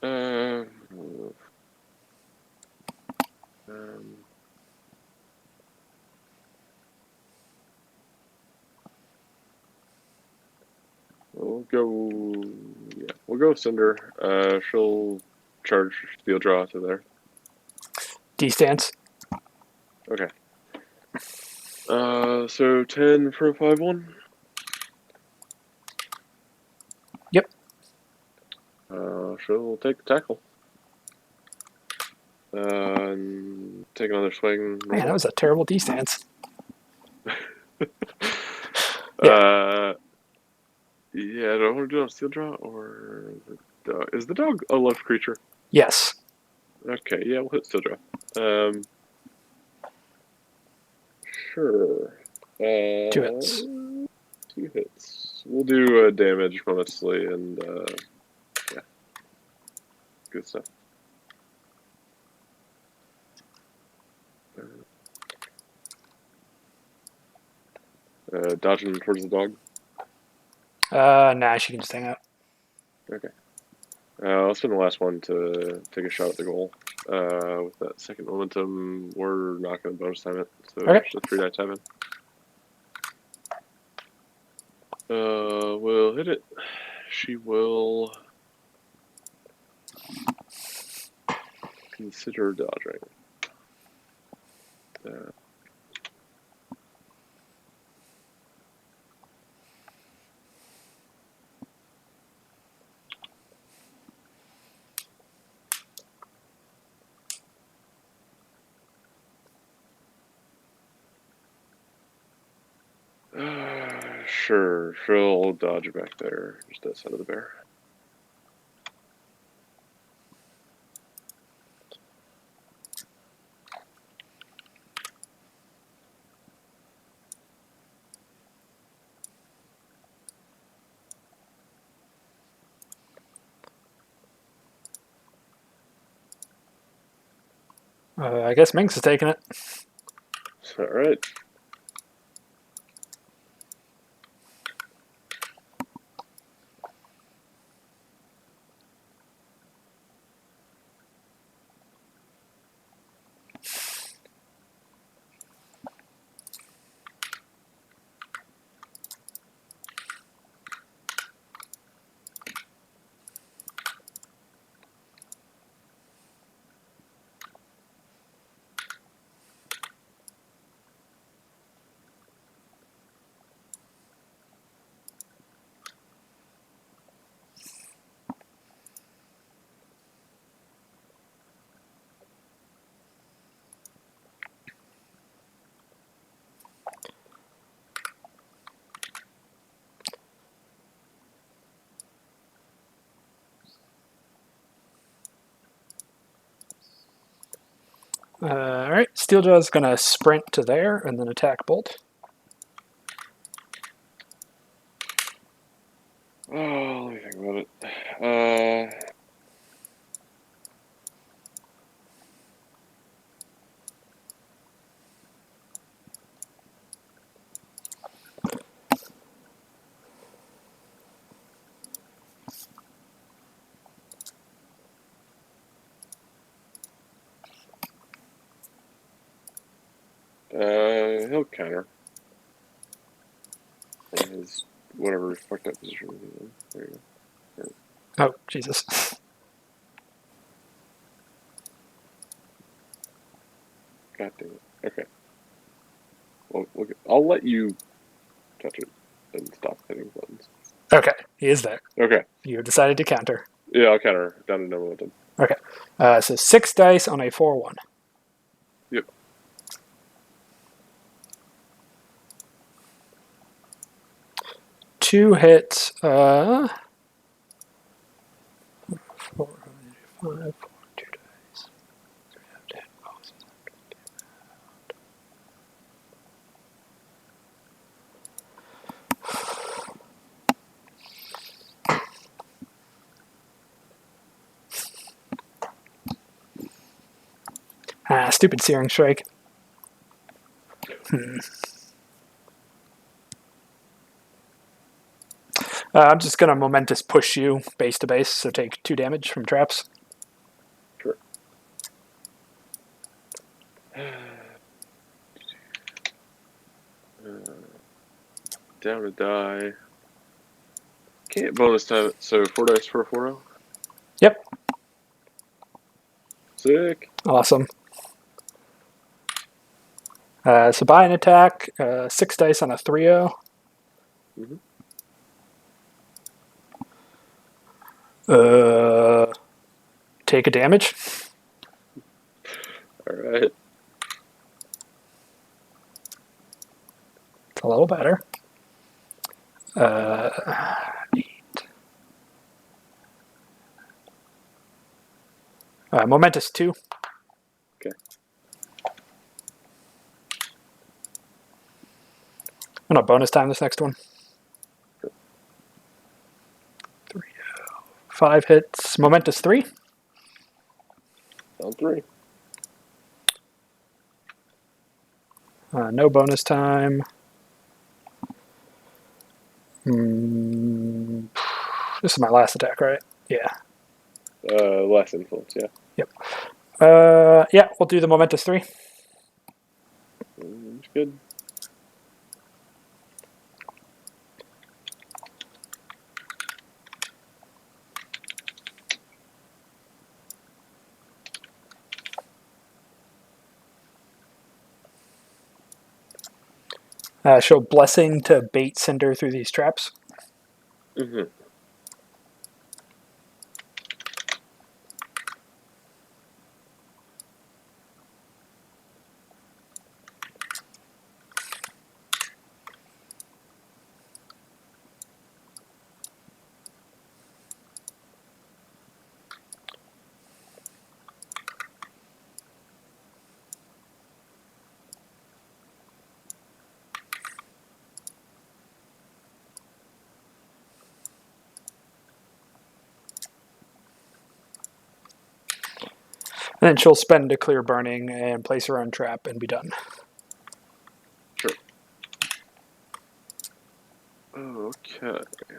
Speaker 1: Um, um, we'll go. Yeah, we'll go with Cinder. She'll charge Steel Draw to there.
Speaker 2: D-stance.
Speaker 1: Okay. So 10 for a 5-1.
Speaker 2: Yep.
Speaker 1: She'll take the tackle. And take another swing.
Speaker 2: Man, that was a terrible D-stance.
Speaker 1: Yeah, do I want to do it on Steeljaw or the dog? Is the dog a left creature?
Speaker 2: Yes.
Speaker 1: Okay, yeah, we'll hit Steeljaw. Sure.
Speaker 2: 2 hits.
Speaker 1: 2 hits. We'll do damage mostly, and yeah, good stuff. Dodging towards the dog.
Speaker 2: Nah, she can just hang out.
Speaker 1: Okay. I'll spend the last one to take a shot at the goal. With that second momentum, we're not going to bonus time it, so
Speaker 2: Okay.
Speaker 1: it's a 3-die time in. We'll hit it. She will consider dodging. Sure, she'll dodge back there, just outside of the bear.
Speaker 2: I guess Minx is taking it.
Speaker 1: All right.
Speaker 2: All right, Steeljaw's going to sprint to there and then attack Bolt.
Speaker 1: Oh, let me think about it. He'll counter from his whatever fucked up position he's in. There you go.
Speaker 2: Oh, Jesus.
Speaker 1: God damn it. Okay. Well, I'll let you touch it and stop hitting buttons.
Speaker 2: Okay, he is there.
Speaker 1: Okay.
Speaker 2: You have decided to counter.
Speaker 1: Yeah, I'll counter down to no momentum.
Speaker 2: Okay, so 6 dice on a 4-1.
Speaker 1: Yep.
Speaker 2: Two hits. 4, 5, 2 dice. 10 bosses. Stupid Searing Strike. I'm just going to Momentous push you base to base, so take 2 damage from traps.
Speaker 1: Sure. Down a die. Can't bonus time it, so 4 dice for a 4-0.
Speaker 2: Yep.
Speaker 1: Sick.
Speaker 2: Awesome. So buy an attack, 6 dice on a 3-0.
Speaker 1: Mhm.
Speaker 2: Take a damage.
Speaker 1: All right.
Speaker 2: It's a little better. 8. Momentous 2.
Speaker 1: Okay.
Speaker 2: I'm gonna bonus time this next one. 3. 5 hits. Momentous 3.
Speaker 1: On 3.
Speaker 2: No bonus time. This is my last attack, right? Yeah.
Speaker 1: Less influence. Yeah.
Speaker 2: Yep. Yeah, we'll do the momentous 3.
Speaker 1: It's good.
Speaker 2: Show blessing to bait cinder through these traps.
Speaker 1: Mhm.
Speaker 2: And then she'll spend a clear burning and place her own trap and be done.
Speaker 1: Sure. Okay.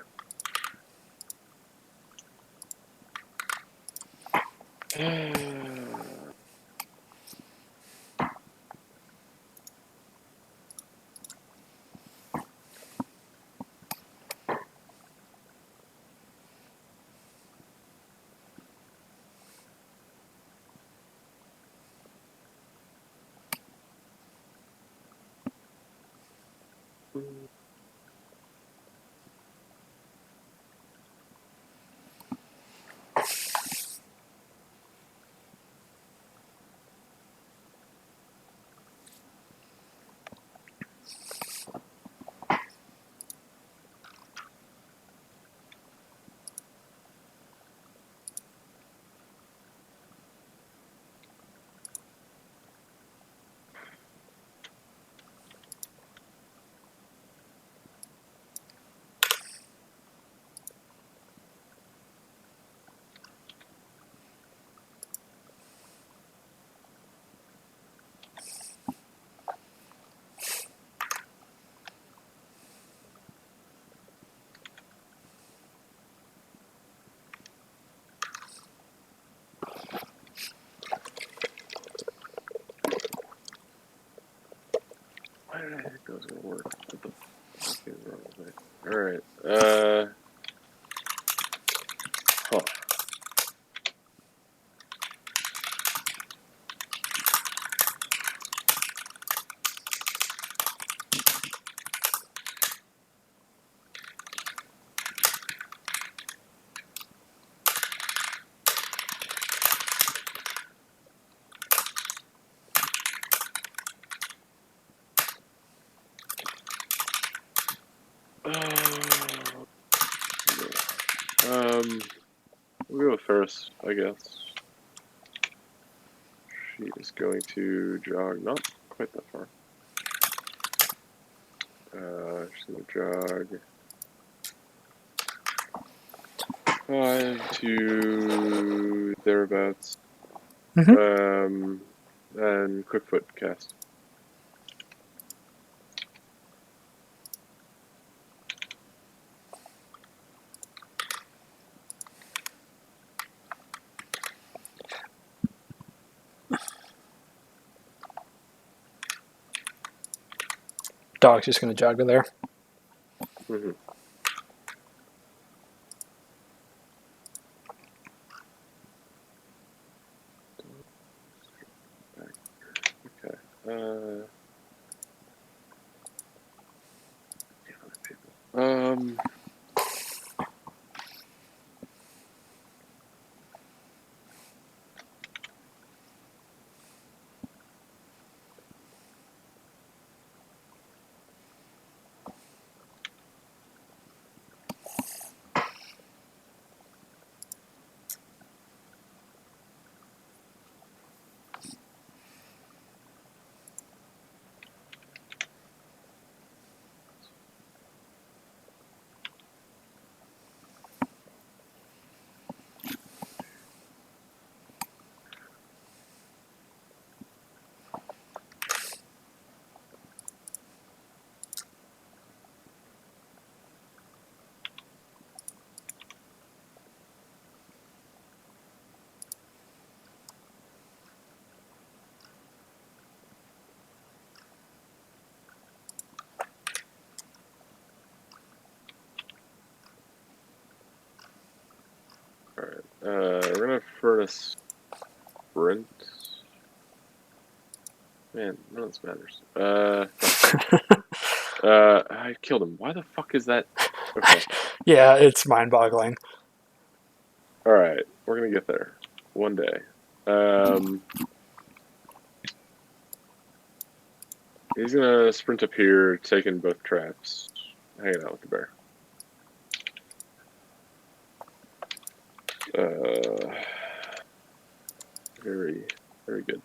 Speaker 1: Why did I think that was gonna work? What the fuck is wrong with me? Alright. Huh. We'll go with Ferris, I guess. She is going to jog not quite that far. She's gonna jog 5 to thereabouts. And quick foot cast.
Speaker 2: Dog's just going to jog to there.
Speaker 1: Mm-hmm. Okay. We're gonna furnace sprint. Man, none of this matters. I killed him. Why the fuck is that? Okay.
Speaker 2: Yeah, it's mind-boggling.
Speaker 1: All right, we're gonna get there one day. He's gonna sprint up here, taking both traps, hanging out with the bear. Very, very good.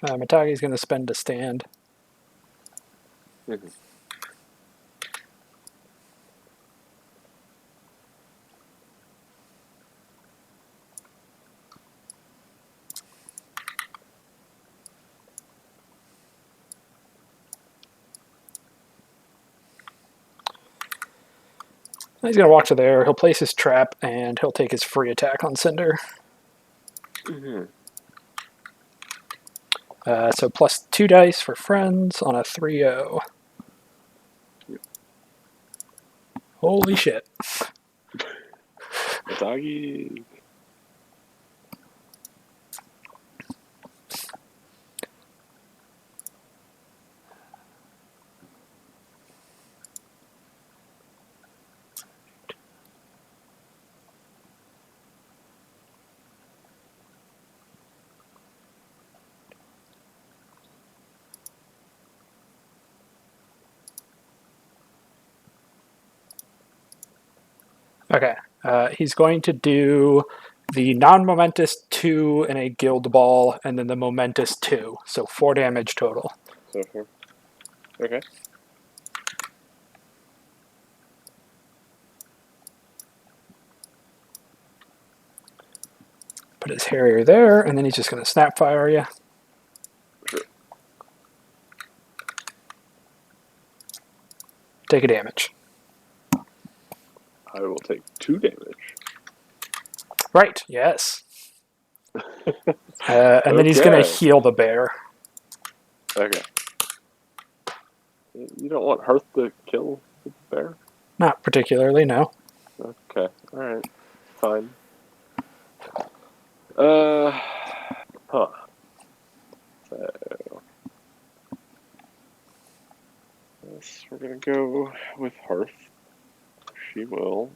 Speaker 2: Matagi's going to spend a stand.
Speaker 1: Mhm.
Speaker 2: He's going to walk to there. He'll place his trap, and he'll take his free attack on Cinder.
Speaker 1: Mhm.
Speaker 2: So plus 2 dice for friends on a 3-0.
Speaker 1: Yep.
Speaker 2: Holy shit.
Speaker 1: Atagi.
Speaker 2: Okay. He's going to do the non-momentous 2 and a guild ball, and then the momentous 2. So 4 damage total.
Speaker 1: So far. Okay.
Speaker 2: Put his Harrier there, and then he's just going to snap fire you.
Speaker 1: Sure.
Speaker 2: Take a damage.
Speaker 1: I will take 2 damage.
Speaker 2: Right, yes. And then he's going to
Speaker 1: Okay.
Speaker 2: heal the bear.
Speaker 1: Okay. You don't want Hearth to kill the bear?
Speaker 2: Not particularly, no.
Speaker 1: Okay. Alright. Fine. Huh. So, yes, we're gonna go with Hearth. She will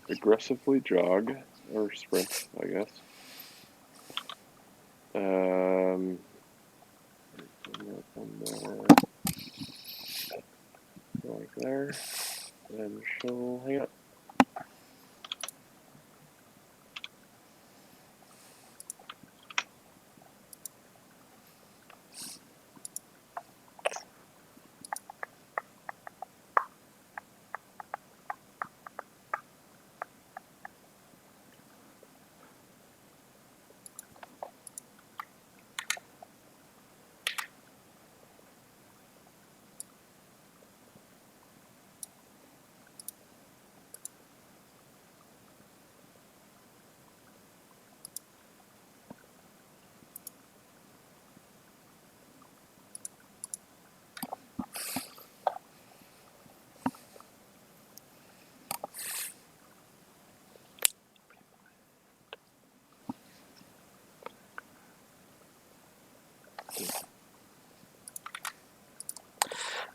Speaker 1: aggressively jog, or sprint, I guess. One more. Like there. And she'll hang out.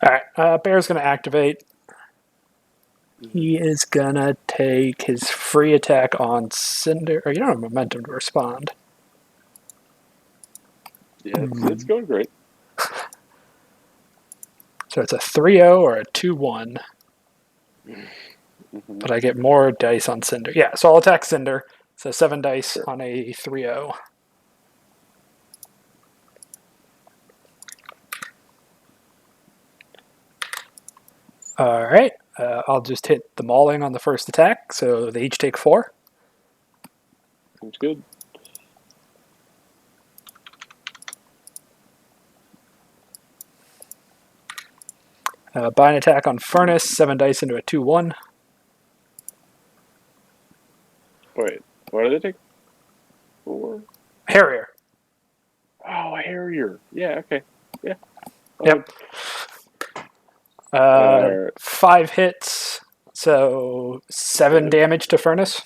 Speaker 2: Alright, bear's going to activate. He is going to take his free attack on Cinder. Or you don't have momentum to respond.
Speaker 1: Yeah, it's going great.
Speaker 2: So it's a 3-0 or a 2-1.
Speaker 1: Mm-hmm.
Speaker 2: But I get more dice on Cinder. Yeah, so I'll attack Cinder. So 7 dice
Speaker 1: Sure.
Speaker 2: on a 3-0. Alright, I'll just hit the mauling on the first attack, so they each take 4.
Speaker 1: Seems good.
Speaker 2: Buy an attack on Furnace, 7 dice into a 2-1.
Speaker 1: Wait, why do they take 4?
Speaker 2: Harrier.
Speaker 1: Oh, a Harrier. Yeah, okay. Yeah.
Speaker 2: Yep.
Speaker 1: Alright.
Speaker 2: 5 hits, so 7
Speaker 1: Okay.
Speaker 2: damage to Furnace.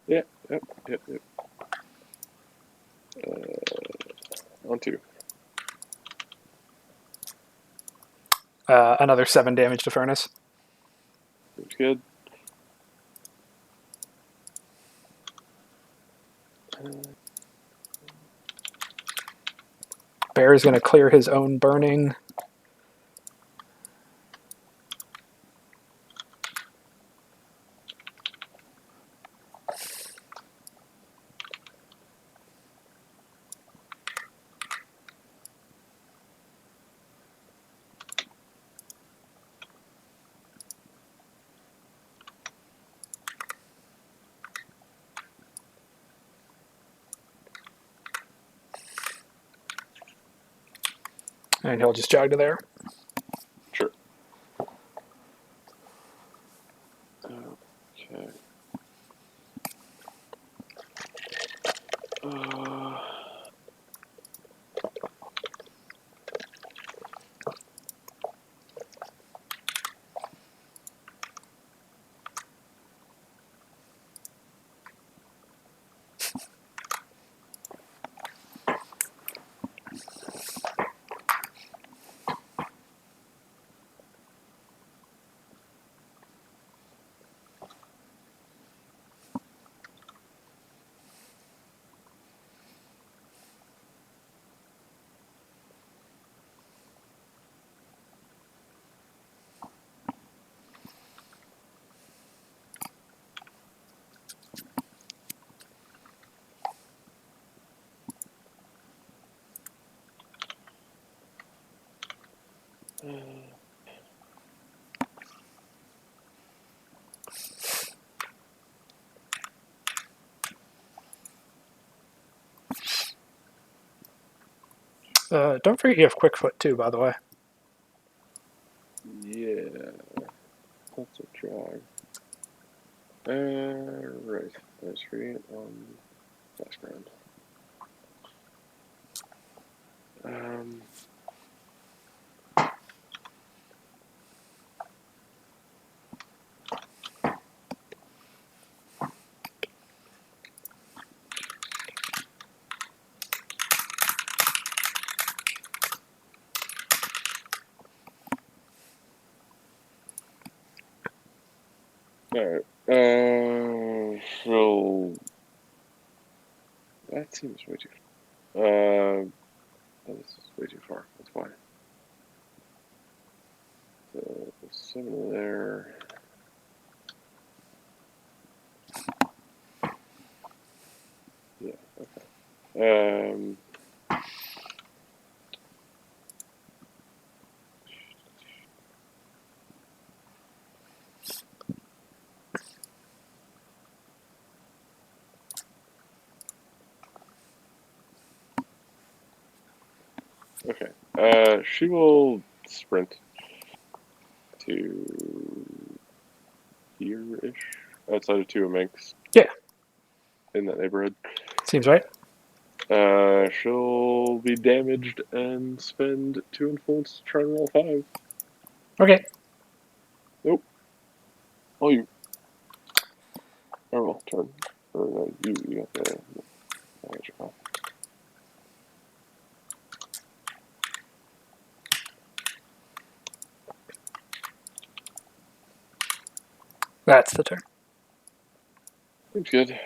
Speaker 1: Yep. On 2.
Speaker 2: Another 7 damage to Furnace.
Speaker 1: Seems good.
Speaker 2: Bear is going to clear his own burning. And he'll just jog to there.
Speaker 1: Sure. Okay.
Speaker 2: Don't forget you have quick foot too, by the way.
Speaker 1: Yeah. That's a drag. Right. That's free on background. Alright. So that seems way too far. Oh, this is way too far. That's why. So 7 there. Yeah, okay. Okay. She will sprint to here-ish, outside of Two Minx.
Speaker 2: Yeah.
Speaker 1: In that neighborhood.
Speaker 2: Seems right.
Speaker 1: She'll be damaged and spend 2 influence to try and roll 5.
Speaker 2: Okay.
Speaker 1: Nope. Oh, you. Oh, well, turn. Or no, you got the. I got your call.
Speaker 2: That's the turn.
Speaker 1: Seems good.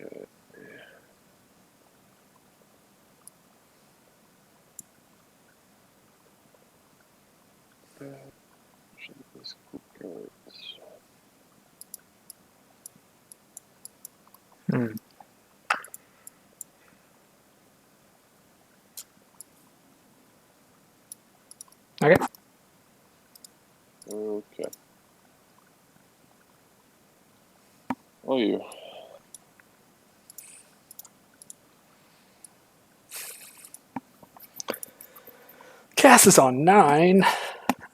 Speaker 1: Okay. Should this cards.
Speaker 2: Hmm. Okay.
Speaker 1: Okay.
Speaker 2: Cass is on 9.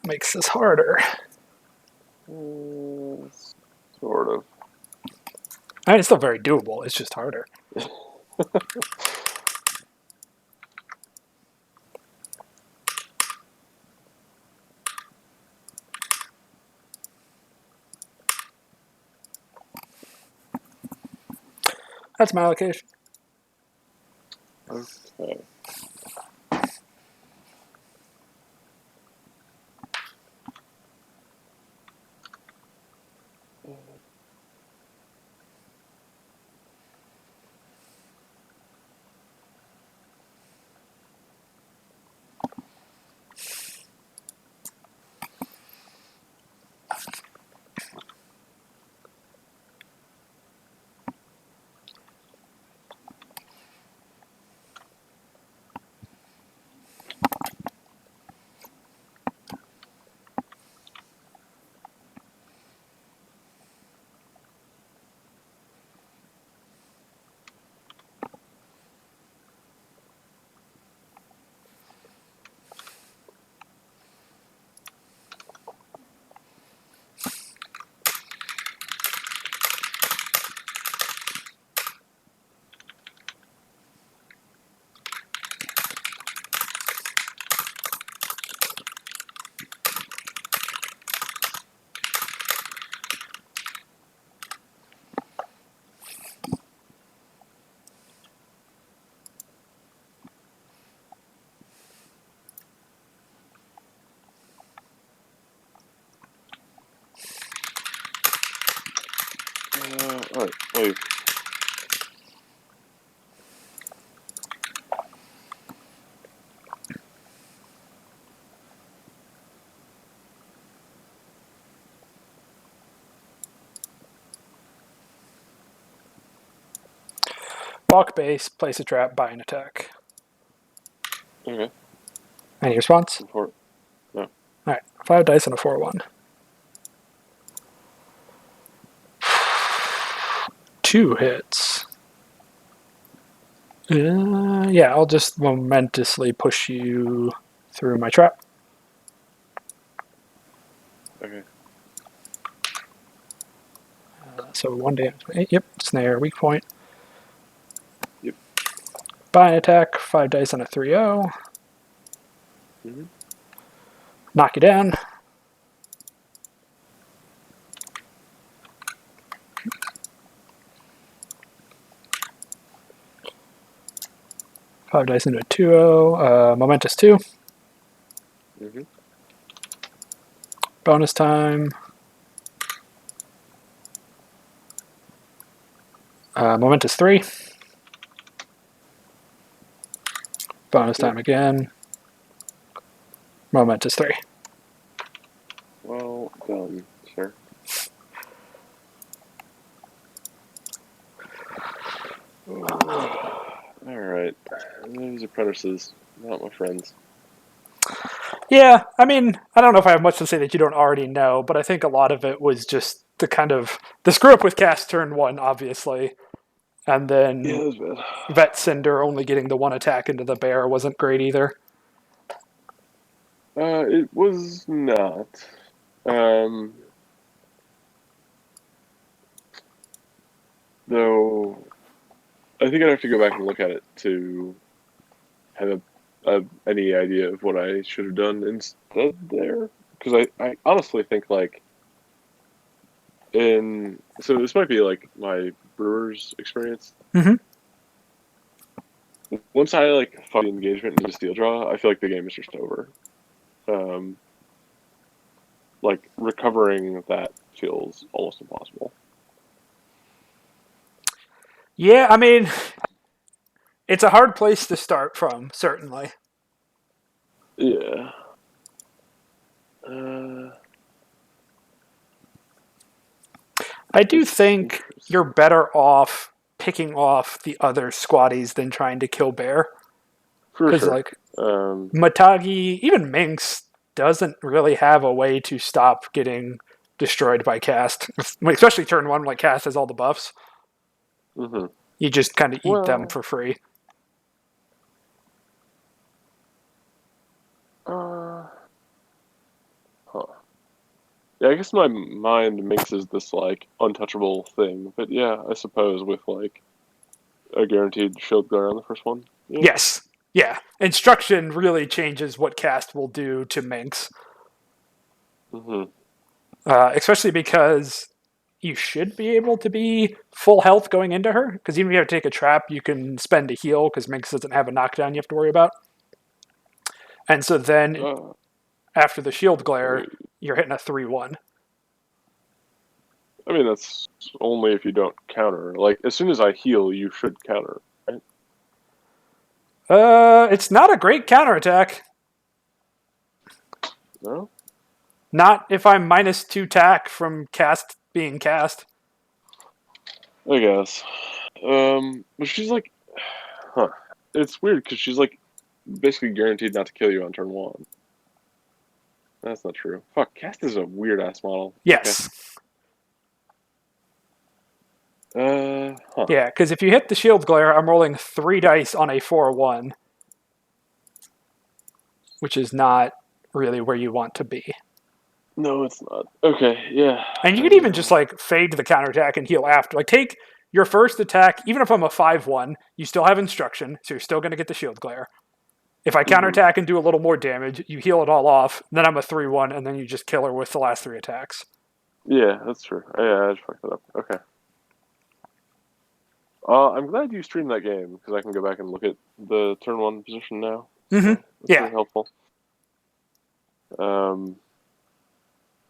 Speaker 2: Makes this harder.
Speaker 1: Sort of.
Speaker 2: I mean, it's still very doable. It's just harder. That's my allocation.
Speaker 1: Okay. Alright, wait.
Speaker 2: Walk base, place a trap, buy an attack.
Speaker 1: Okay.
Speaker 2: Any response?
Speaker 1: Before. No.
Speaker 2: Alright, 5 dice and a 4-1. 2 hits. Yeah, I'll just momentously push you through my trap.
Speaker 1: Okay.
Speaker 2: So 1 damage. Yep, snare, weak point.
Speaker 1: Yep.
Speaker 2: Buy an attack, 5 dice and a 3-0.
Speaker 1: Mm-hmm.
Speaker 2: Knock you down. Five dice into a 2-0. Momentous 2.
Speaker 1: Mm-hmm.
Speaker 2: Bonus time. Momentous 3. Bonus time again. Momentous 3.
Speaker 1: Well done, sir. Alright. These apprentices, not my friends.
Speaker 2: Yeah, I mean, I don't know if I have much to say that you don't already know, but I think a lot of it was just the kind of the screw up with cast turn 1, obviously, and then
Speaker 1: Yeah, that was bad.
Speaker 2: Vet Cinder only getting the 1 attack into the bear wasn't great either.
Speaker 1: It was not. Though, I think I'd have to go back and look at it to have any idea of what I should have done instead there. Because I honestly think, like, so this might be, like, my Brewers experience.
Speaker 2: Mhm.
Speaker 1: Once I, like, fuck the engagement into Steeljaw, I feel like the game is just over. Like, recovering that feels almost impossible.
Speaker 2: Yeah, I mean, it's a hard place to start from, certainly.
Speaker 1: Yeah.
Speaker 2: I do think you're better off picking off the other squatties than trying to kill bear.
Speaker 1: For
Speaker 2: Because,
Speaker 1: sure.
Speaker 2: like, Matagi, even Minx, doesn't really have a way to stop getting destroyed by cast. Especially turn 1, like cast has all the buffs.
Speaker 1: Mm-hmm.
Speaker 2: You just kind of eat them for free.
Speaker 1: Yeah, I guess in my mind, Minx is this like untouchable thing, but yeah, I suppose with like a guaranteed shield glare on the first one. Yeah.
Speaker 2: Yes. Yeah. Instruction really changes what cast will do to Minx,
Speaker 1: Hmm.
Speaker 2: especially because you should be able to be full health going into her. Because even if you have to take a trap, you can spend a heal because Minx doesn't have a knockdown you have to worry about. And so then
Speaker 1: Uh,
Speaker 2: after the shield glare,
Speaker 1: wait.
Speaker 2: you're hitting a 3-1.
Speaker 1: I mean, that's only if you don't counter. Like, as soon as I heal, you should counter, right?
Speaker 2: It's not a great counterattack.
Speaker 1: No?
Speaker 2: Not if I'm -2 tack from cast being cast.
Speaker 1: I guess. But she's like, huh. It's weird because she's like basically guaranteed not to kill you on turn one. That's not true. Fuck, Cast is a weird ass model.
Speaker 2: Yes.
Speaker 1: Huh.
Speaker 2: Yeah, because if you hit the shield glare, I'm rolling 3 dice on a 4-1, which is not really where you want to be.
Speaker 1: No, it's not. Okay, yeah.
Speaker 2: And you could even just like fade the counterattack and heal after. Like take your first attack, even if I'm a 5-1, you still have instruction, so you're still going to get the shield glare. If I counterattack and do a little more damage, you heal it all off, then I'm a 3-1, and then you just kill her with the last 3 attacks.
Speaker 1: Yeah, that's true. Yeah, I just fucked it up. Okay. I'm glad you streamed that game because I can go back and look at the turn one position now.
Speaker 2: Mm-hmm.
Speaker 1: So that's
Speaker 2: Yeah.
Speaker 1: very helpful.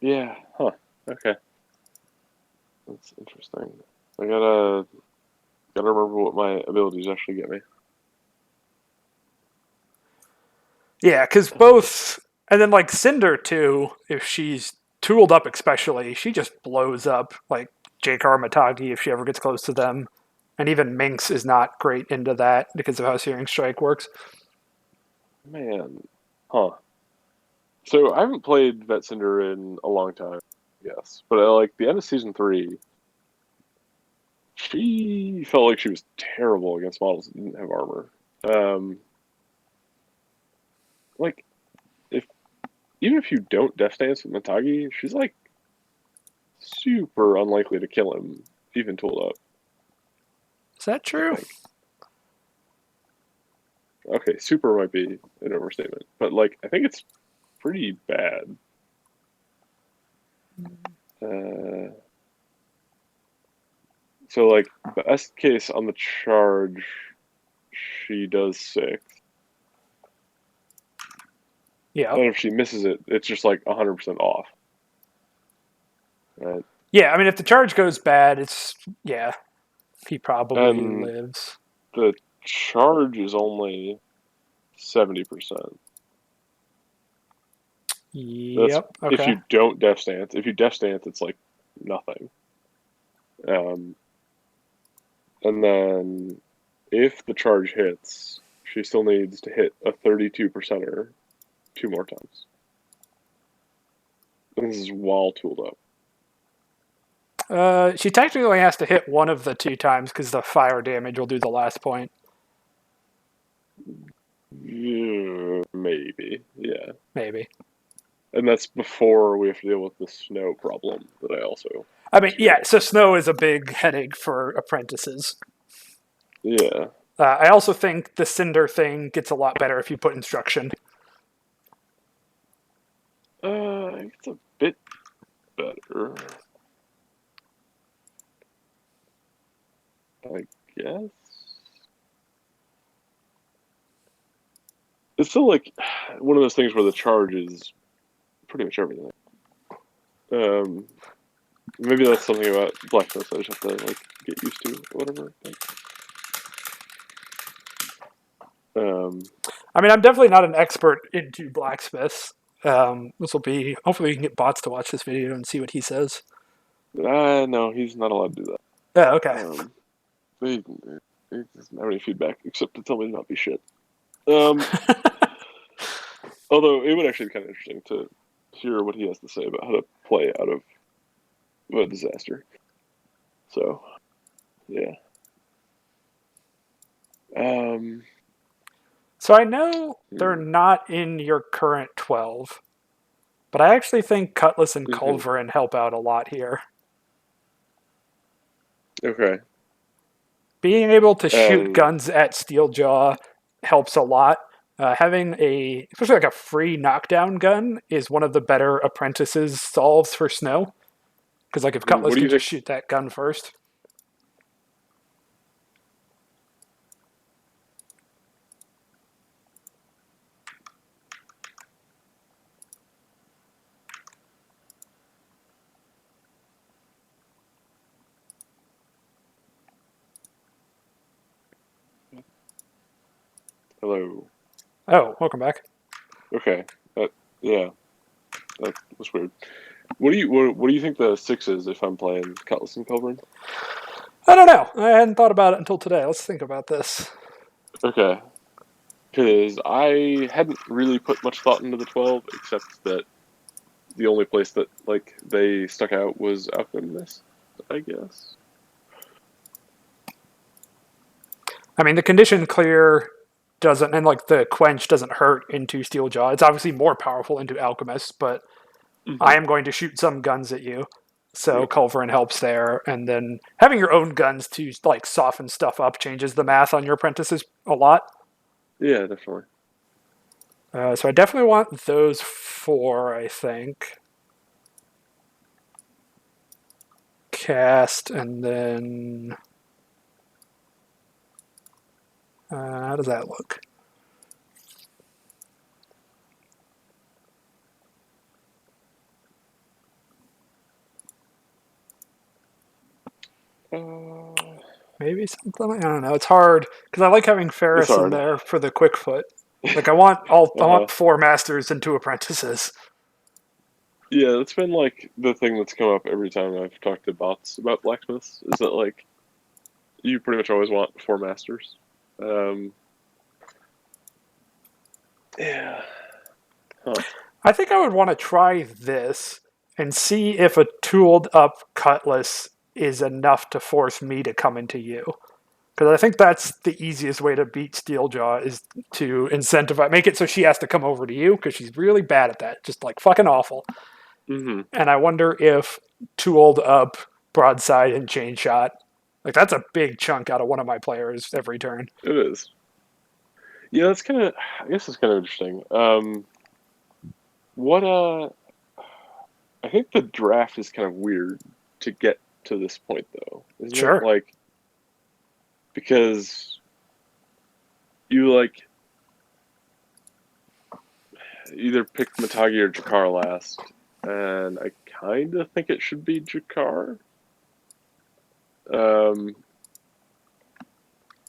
Speaker 1: Yeah. Huh. Okay. That's interesting. I gotta remember what my abilities actually get me.
Speaker 2: Yeah, because both, and then like Cinder too, if she's tooled up especially, she just blows up like J.K. Matagi if she ever gets close to them. And even Minx is not great into that because of how Searing Strike works.
Speaker 1: Man. Huh. So I haven't played Vet Cinder in a long time, yes. But like the end of season 3, she felt like she was terrible against models that didn't have armor. Like if even if you don't Death Stance with Matagi, she's like super unlikely to kill him, even tooled up.
Speaker 2: Is that
Speaker 1: I
Speaker 2: true?
Speaker 1: think. Okay, super might be an overstatement, but like I think it's pretty bad. So like the best case on the charge, she does 6.
Speaker 2: Yeah.
Speaker 1: And if she misses it, it's just like 100% off. Right?
Speaker 2: Yeah, I mean, if the charge goes bad, it's, yeah, he probably
Speaker 1: And
Speaker 2: lives.
Speaker 1: the charge is only 70%. That's
Speaker 2: Yep,
Speaker 1: if
Speaker 2: okay.
Speaker 1: you don't Death Stance. If you Death Stance, it's like nothing. And then if the charge hits, she still needs to hit a 32%er 2 more times. And this is while tooled up.
Speaker 2: She technically only has to hit one of the 2 times because the fire damage will do the last point.
Speaker 1: Yeah, maybe, yeah.
Speaker 2: Maybe.
Speaker 1: And that's before we have to deal with the snow problem that I also.
Speaker 2: I mean, yeah, so snow is a big headache for apprentices.
Speaker 1: Yeah.
Speaker 2: I also think the Cinder thing gets a lot better if you put instruction.
Speaker 1: It's a bit better. I guess. It's still like one of those things where the charge is pretty much everything. Maybe that's something about Blacksmiths I just have to like get used to or whatever.
Speaker 2: I mean, I'm definitely not an expert into Blacksmiths. This will be, hopefully we can get bots to watch this video and see what he says.
Speaker 1: No, he's not allowed to do that.
Speaker 2: Yeah, okay.
Speaker 1: He doesn't have any feedback except to tell me to not be shit. Although it would actually be kind of interesting to hear what he has to say about how to play out of a disaster. So, yeah.
Speaker 2: So I know they're not in your current 12, But I actually think Cutlass and
Speaker 1: Mhm.
Speaker 2: Culverin help out a lot here.
Speaker 1: Okay.
Speaker 2: Being able to shoot
Speaker 1: And
Speaker 2: guns at Steeljaw helps a lot. Especially like a free knockdown gun, is one of the better apprentices solves for Snow. Because like if
Speaker 1: what
Speaker 2: Cutlass
Speaker 1: do
Speaker 2: can
Speaker 1: you
Speaker 2: just
Speaker 1: think?
Speaker 2: shoot that gun first.
Speaker 1: Hello.
Speaker 2: Oh, welcome back.
Speaker 1: Okay. Yeah, that was weird. What do you think the 6 is if I'm playing Cutlass and Culverin?
Speaker 2: I don't know. I hadn't thought about it until today. Let's think about this.
Speaker 1: Okay. Because I hadn't really put much thought into the 12, except that the only place that like they stuck out was Alchemist, I guess.
Speaker 2: I mean, the condition clear doesn't, and like the quench doesn't hurt into Steeljaw. It's obviously more powerful into Alchemist, but
Speaker 1: Mm-hmm.
Speaker 2: I am going to shoot some guns at you. So
Speaker 1: Yeah.
Speaker 2: Culverin helps there, and then having your own guns to like soften stuff up changes the math on your apprentices a lot.
Speaker 1: Yeah, definitely.
Speaker 2: So I definitely want those 4. I think cast, and then how does that look? Maybe something. I don't know. It's hard because I like having
Speaker 1: It's
Speaker 2: Ferris in
Speaker 1: hard.
Speaker 2: there for the quick foot. Like I want
Speaker 1: Uh-huh.
Speaker 2: 4 masters and 2 apprentices.
Speaker 1: Yeah, that's been like the thing that's come up every time I've talked to bots about blacksmiths is that like you pretty much always want 4 masters. Um, yeah. Huh.
Speaker 2: I think I would want to try this and see if a tooled up cutlass is enough to force me to come into you. Because I think that's the easiest way to beat Steeljaw is to incentivize, make it so she has to come over to you because she's really bad at that, just like fucking awful.
Speaker 1: Mm-hmm.
Speaker 2: And I wonder if tooled up broadside and chain shot, like that's a big chunk out of one of my players every turn.
Speaker 1: It is. Yeah, that's kind of. I guess it's kind of interesting. What I think the draft is kind of weird to get to this point, though, isn't it?
Speaker 2: Sure.
Speaker 1: Like because you like either pick Matagi or Jakar last, and I kind of think it should be Jakar. And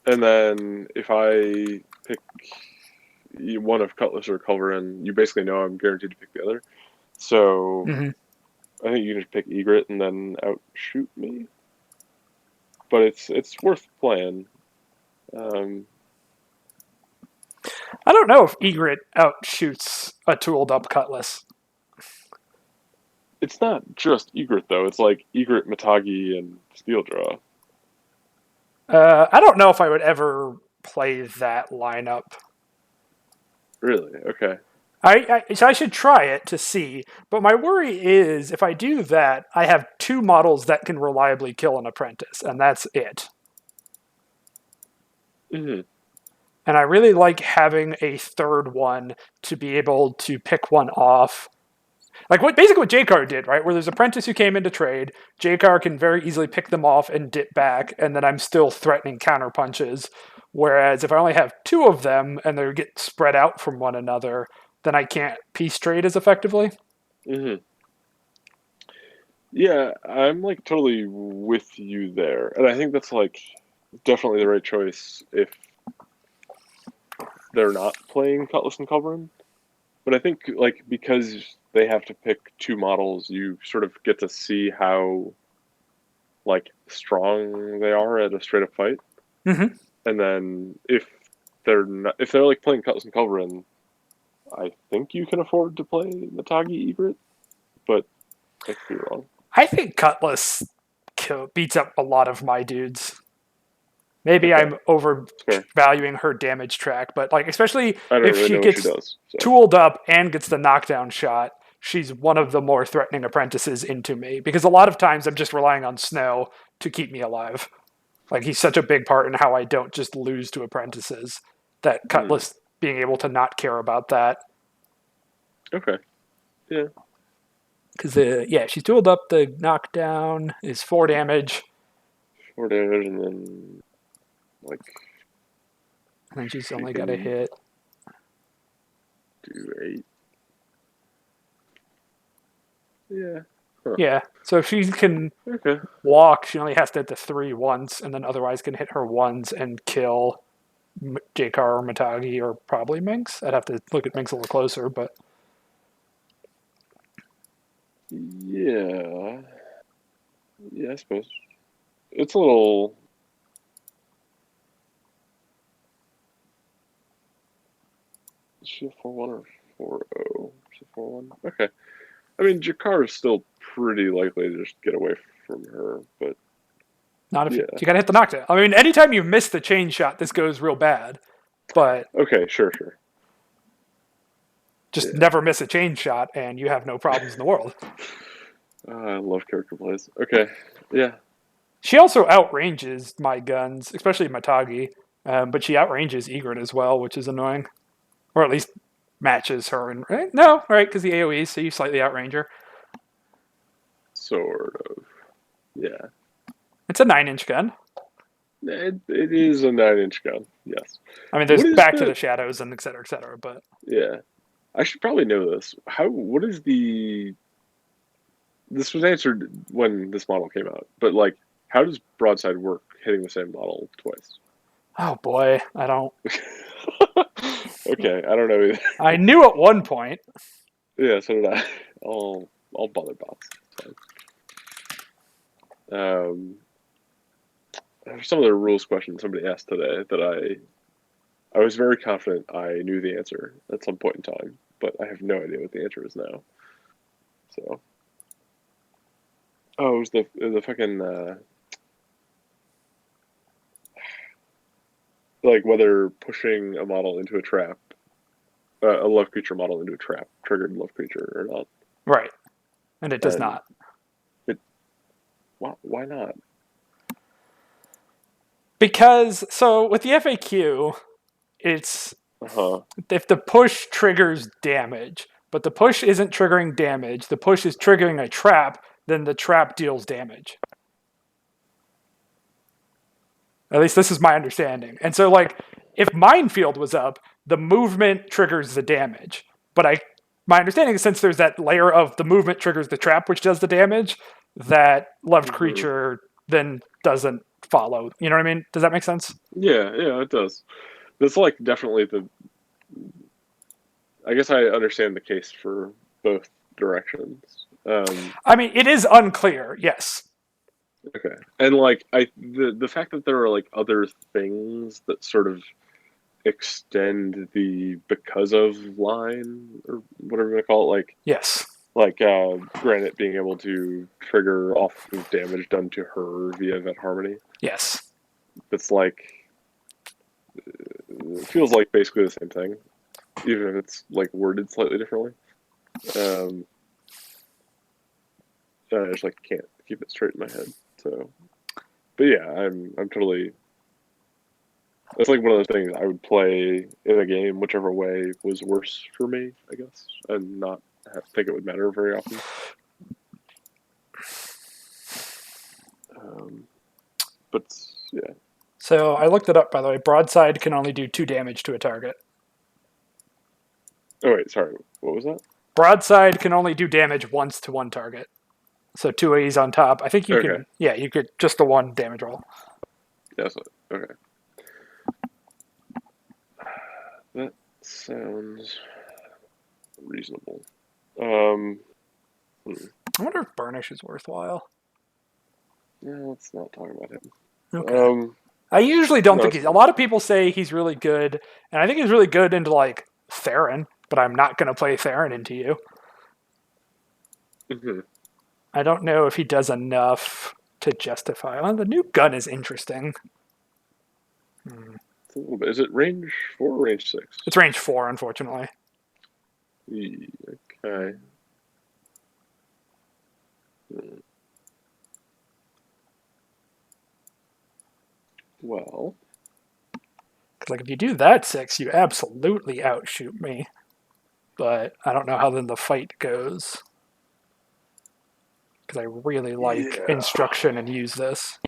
Speaker 1: then if I pick one of Cutlass or Culverin, you basically know I'm guaranteed to pick the other. So
Speaker 2: Mm-hmm.
Speaker 1: I think you can just pick Egret and then outshoot me. But it's worth playing.
Speaker 2: I don't know if Egret outshoots a tooled up cutlass.
Speaker 1: It's not just Egret though. It's like Egret, Matagi, and Steeljaw.
Speaker 2: I don't know if I would ever play that lineup.
Speaker 1: Really? Okay.
Speaker 2: So I should try it to see, but my worry is if I do that, I have 2 models that can reliably kill an apprentice, and that's it.
Speaker 1: Mm-hmm.
Speaker 2: And I really like having a third one to be able to pick one off. Like basically what J-Car did, right? Where there's an apprentice who came into trade, J-Car can very easily pick them off and dip back, and then I'm still threatening counter punches. Whereas if I only have 2 of them and they get spread out from one another, then I can't piece trade as effectively.
Speaker 1: Mm-hmm. Yeah, I'm like totally with you there, and I think that's like definitely the right choice if they're not playing Cutlass and Culverin. But I think like because they have to pick 2 models, you sort of get to see how like strong they are at a straight up fight.
Speaker 2: Mm-hmm.
Speaker 1: And then if they're like playing Cutlass and Culverin, I think you can afford to play Matagi Egret, but I could be wrong.
Speaker 2: I think Cutlass beats up a lot of my dudes. Maybe
Speaker 1: Okay,
Speaker 2: I'm
Speaker 1: fair.
Speaker 2: overvaluing her damage track, but like especially
Speaker 1: I don't
Speaker 2: if
Speaker 1: really
Speaker 2: she
Speaker 1: know what she
Speaker 2: gets
Speaker 1: does. So.
Speaker 2: tooled up and gets the knockdown shot, she's one of the more threatening apprentices into me because a lot of times I'm just relying on Snow to keep me alive. Like he's such a big part in how I don't just lose to apprentices. That Cutlass being able to not care about that.
Speaker 1: Okay. Yeah.
Speaker 2: Because she's dueled up. The knockdown is 4 damage.
Speaker 1: 4 damage, and then like.
Speaker 2: And then she's only got a hit.
Speaker 1: Do 8. Yeah. Huh.
Speaker 2: Yeah. So if she can walk, she only has to hit the 3 once, and then otherwise can hit her ones and kill J-Car or Matagi or probably Minx. I'd have to look at Minx a little closer, but.
Speaker 1: Yeah. Yeah, I suppose. It's a little. Is she a 4-1 or 4-0? She's a 4-1? Okay. I mean, Jakar is still pretty likely to just get away from her, but.
Speaker 2: Not if you gotta hit the knockdown. I mean, anytime you miss the chain shot, this goes real bad. But.
Speaker 1: Okay, sure.
Speaker 2: Just never miss a chain shot, and you have no problems in the world.
Speaker 1: I love character plays. Okay, yeah.
Speaker 2: She also outranges my guns, especially Matagi, but she outranges Egret as well, which is annoying. Or at least matches her. No, right, because the AoE, so you slightly outrange her.
Speaker 1: Sort of. Yeah.
Speaker 2: It's a 9-inch gun.
Speaker 1: It is a 9-inch gun, yes.
Speaker 2: I mean, there's back to the shadows and et cetera, but...
Speaker 1: Yeah. I should probably know this. What is the... This was answered when this model came out, but, like, how does broadside work hitting the same model twice?
Speaker 2: Oh, boy, I don't...
Speaker 1: Okay, I don't know either.
Speaker 2: I knew at one point.
Speaker 1: Yeah, so did I. I'll bother bots. Some of the rules questions somebody asked today that I was very confident I knew the answer at some point in time, but I have no idea what the answer is now. So, it was the fucking like whether pushing a model into a trap, a love creature model into a trap triggered love creature or not.
Speaker 2: Right, and it does not.
Speaker 1: Why not?
Speaker 2: Because, so with the FAQ, it's if the push triggers damage, but the push isn't triggering damage, the push is triggering a trap, then the trap deals damage. At least this is my understanding. And so, like, if Minefield was up, the movement triggers the damage. But my understanding is since there's that layer of the movement triggers the trap, which does the damage, that loved creature then doesn't follow. You know what I mean? Does that make sense?
Speaker 1: Yeah, it does. That's like definitely I guess I understand the case for both directions.
Speaker 2: I mean, it is unclear, yes.
Speaker 1: Okay. And like the fact that there are like other things that sort of extend the because of line or whatever you want to call it, like
Speaker 2: yes.
Speaker 1: Like Granite being able to trigger off of damage done to her via Vet Harmony.
Speaker 2: Yes.
Speaker 1: It's like it feels like basically the same thing, even if it's like worded slightly differently. I just like can't keep it straight in my head. So, but yeah, I'm totally. It's like one of those things I would play in a game whichever way was worse for me, I guess, and not think it would matter very often. But yeah.
Speaker 2: So I looked it up, by the way. Broadside can only do 2 damage to a target.
Speaker 1: Oh wait, sorry. What was that?
Speaker 2: Broadside can only do damage once to one target. So 2 A's on top. I think you can. Yeah, you could just the 1 damage roll.
Speaker 1: Yeah. Okay. That sounds reasonable.
Speaker 2: I wonder if Burnish is worthwhile.
Speaker 1: Yeah, let's not talk about him.
Speaker 2: Okay. I usually don't think a lot of people say he's really good, and I think he's really good into like Theron, but I'm not going to play Theron into you.
Speaker 1: Mm-hmm.
Speaker 2: I don't know if he does enough to justify. Well, the new gun is interesting.
Speaker 1: It's a little bit. Is it range 4 or range 6?
Speaker 2: It's range 4, unfortunately.
Speaker 1: Okay. Hmm. Well,
Speaker 2: Because like if you do that 6, you absolutely outshoot me. But I don't know how then the fight goes. Because I really like
Speaker 1: yeah,
Speaker 2: instruction and use this.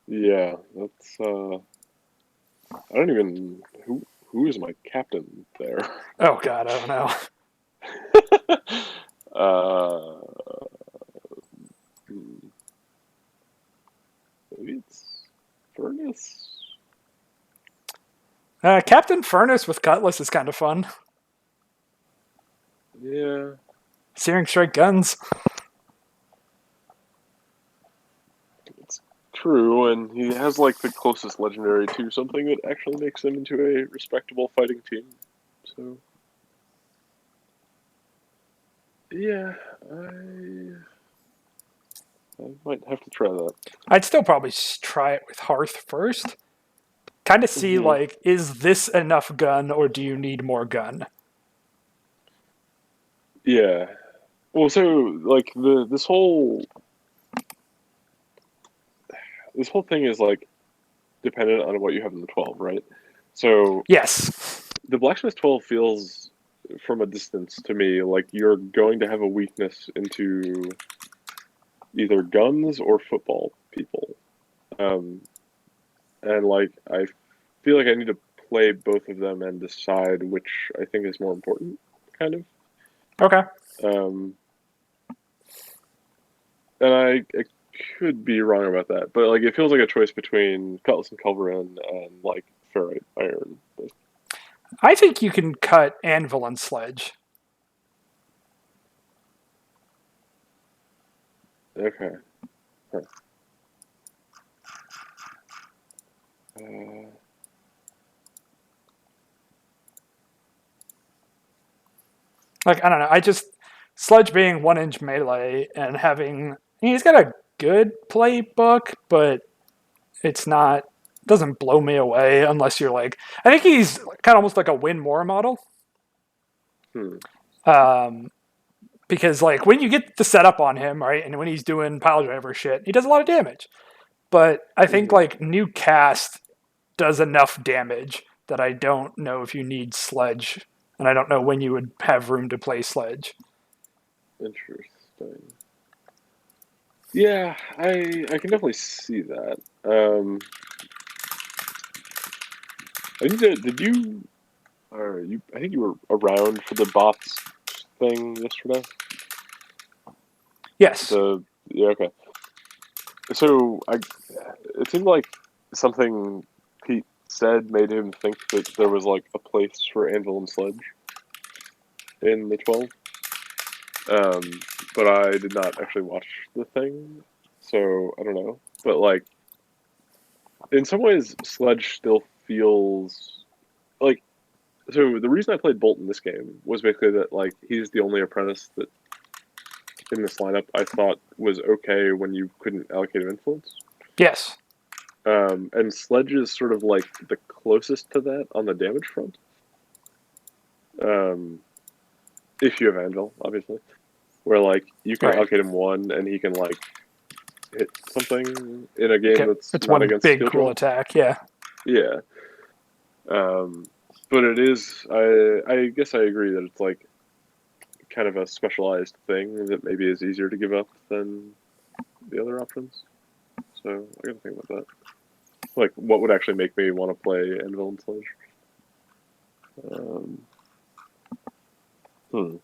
Speaker 1: yeah. That's I don't even who is my captain there.
Speaker 2: Oh god, I don't know.
Speaker 1: uh, hmm, maybe it's Furnace.
Speaker 2: Captain Furnace with Cutlass is kind of fun.
Speaker 1: Yeah,
Speaker 2: Searing Strike Guns.
Speaker 1: it's true, and he has like the closest legendary to something that actually makes him into a respectable fighting team. So yeah, I might have to try that.
Speaker 2: I'd still probably try it with Hearth first. Kind of see,
Speaker 1: Hmm.
Speaker 2: like, is this enough gun or do you need more gun?
Speaker 1: Yeah. Well, so like this whole thing is like dependent on what you have in the 12, right? So
Speaker 2: Yes.
Speaker 1: the Blacksmith 12 feels from a distance to me like you're going to have a weakness into either guns or football people. Um, and like I feel like I need to play both of them and decide which I think is more important, kind of.
Speaker 2: Okay.
Speaker 1: Um, and I could be wrong about that, but like it feels like a choice between Cutlass and Culverin and like Ferrite Iron.
Speaker 2: I think you can cut Anvil and Sledge.
Speaker 1: Okay. Huh. Uh,
Speaker 2: Like, I don't know. I just. Sledge being 1-inch melee and having. He's got a good playbook, but it's not. Doesn't blow me away unless you're like. I think he's kind of almost like a win more model.
Speaker 1: hmm.
Speaker 2: Um, because like when you get the setup on him, right, and when he's doing pile driver shit, he does a lot of damage. But I think
Speaker 1: Hmm.
Speaker 2: like new cast does enough damage that I don't know if you need Sledge, and I don't know when you would have room to play Sledge.
Speaker 1: Interesting. Yeah, I can definitely see that. I need to. Did you? Or you? I think you were around for the bots thing yesterday.
Speaker 2: Yes.
Speaker 1: The yeah, okay. So it seemed like something Pete said made him think that there was like a place for Anvil and Sledge in the 12. Um, but I did not actually watch the thing, so I don't know. But like in some ways, Sledge still feels like. So the reason I played Bolt in this game was basically that like he's the only apprentice that in this lineup I thought was okay when you couldn't allocate him influence.
Speaker 2: Yes.
Speaker 1: And Sledge is sort of like the closest to that on the damage front. Um, if you have Anvil, obviously, where like you can
Speaker 2: Right.
Speaker 1: allocate him one and he can like hit something in a game
Speaker 2: Okay.
Speaker 1: that's
Speaker 2: It's
Speaker 1: not
Speaker 2: one
Speaker 1: against
Speaker 2: big cool
Speaker 1: Steeljaw.
Speaker 2: attack. Yeah.
Speaker 1: Yeah. But it is. I guess I agree that it's like kind of a specialized thing that maybe is easier to give up than the other options. So I got to think about that. Like, what would actually make me want to play Anvil and Sledge? Um, hmm.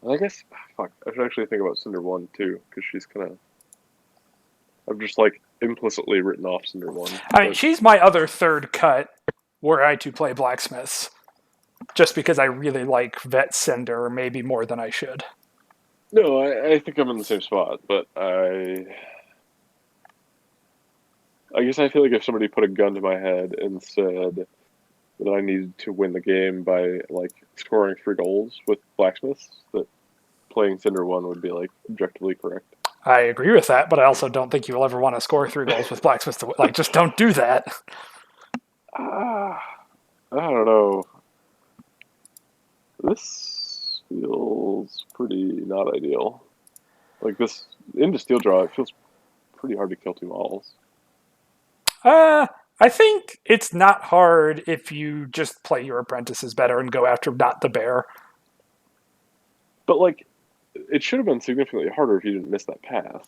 Speaker 1: I guess, fuck, I should actually think about Cinder 1 too, because she's kind of. I've just like implicitly written off Cinder 1.
Speaker 2: I mean,
Speaker 1: But
Speaker 2: she's my other third cut were I to play Blacksmiths, just because I really like Vet Cinder maybe more than I should.
Speaker 1: no, I think I'm in the same spot, but I guess I feel like if somebody put a gun to my head and said that I needed to win the game by like scoring 3 goals with Blacksmiths, that playing Cinder 1 would be like objectively correct.
Speaker 2: I agree with that, but I also don't think you'll ever want to score 3 goals with Blacksmiths. Like, just don't do that.
Speaker 1: Ah, I don't know. This feels pretty not ideal. Like this into Steeljaw, it feels pretty hard to kill 2 models.
Speaker 2: I think it's not hard if you just play your apprentices better and go after not the bear.
Speaker 1: But like, it should have been significantly harder if you didn't miss that path.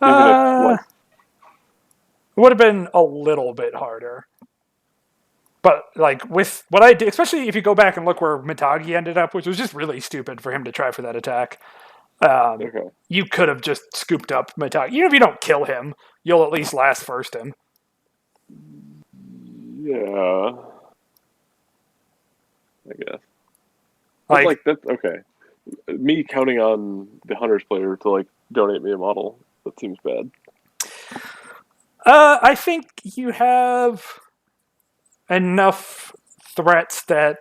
Speaker 1: Even if like,
Speaker 2: It would have been a little bit harder. But like with what I did, especially if you go back and look where Mitagi ended up, which was just really stupid for him to try for that attack.
Speaker 1: okay,
Speaker 2: You could have just scooped up Mitagi. Even if you don't kill him, you'll at least last first him.
Speaker 1: yeah, I guess. But like that's okay. Me counting on the Hunters player to like donate me a model, that seems bad.
Speaker 2: I think you have enough threats that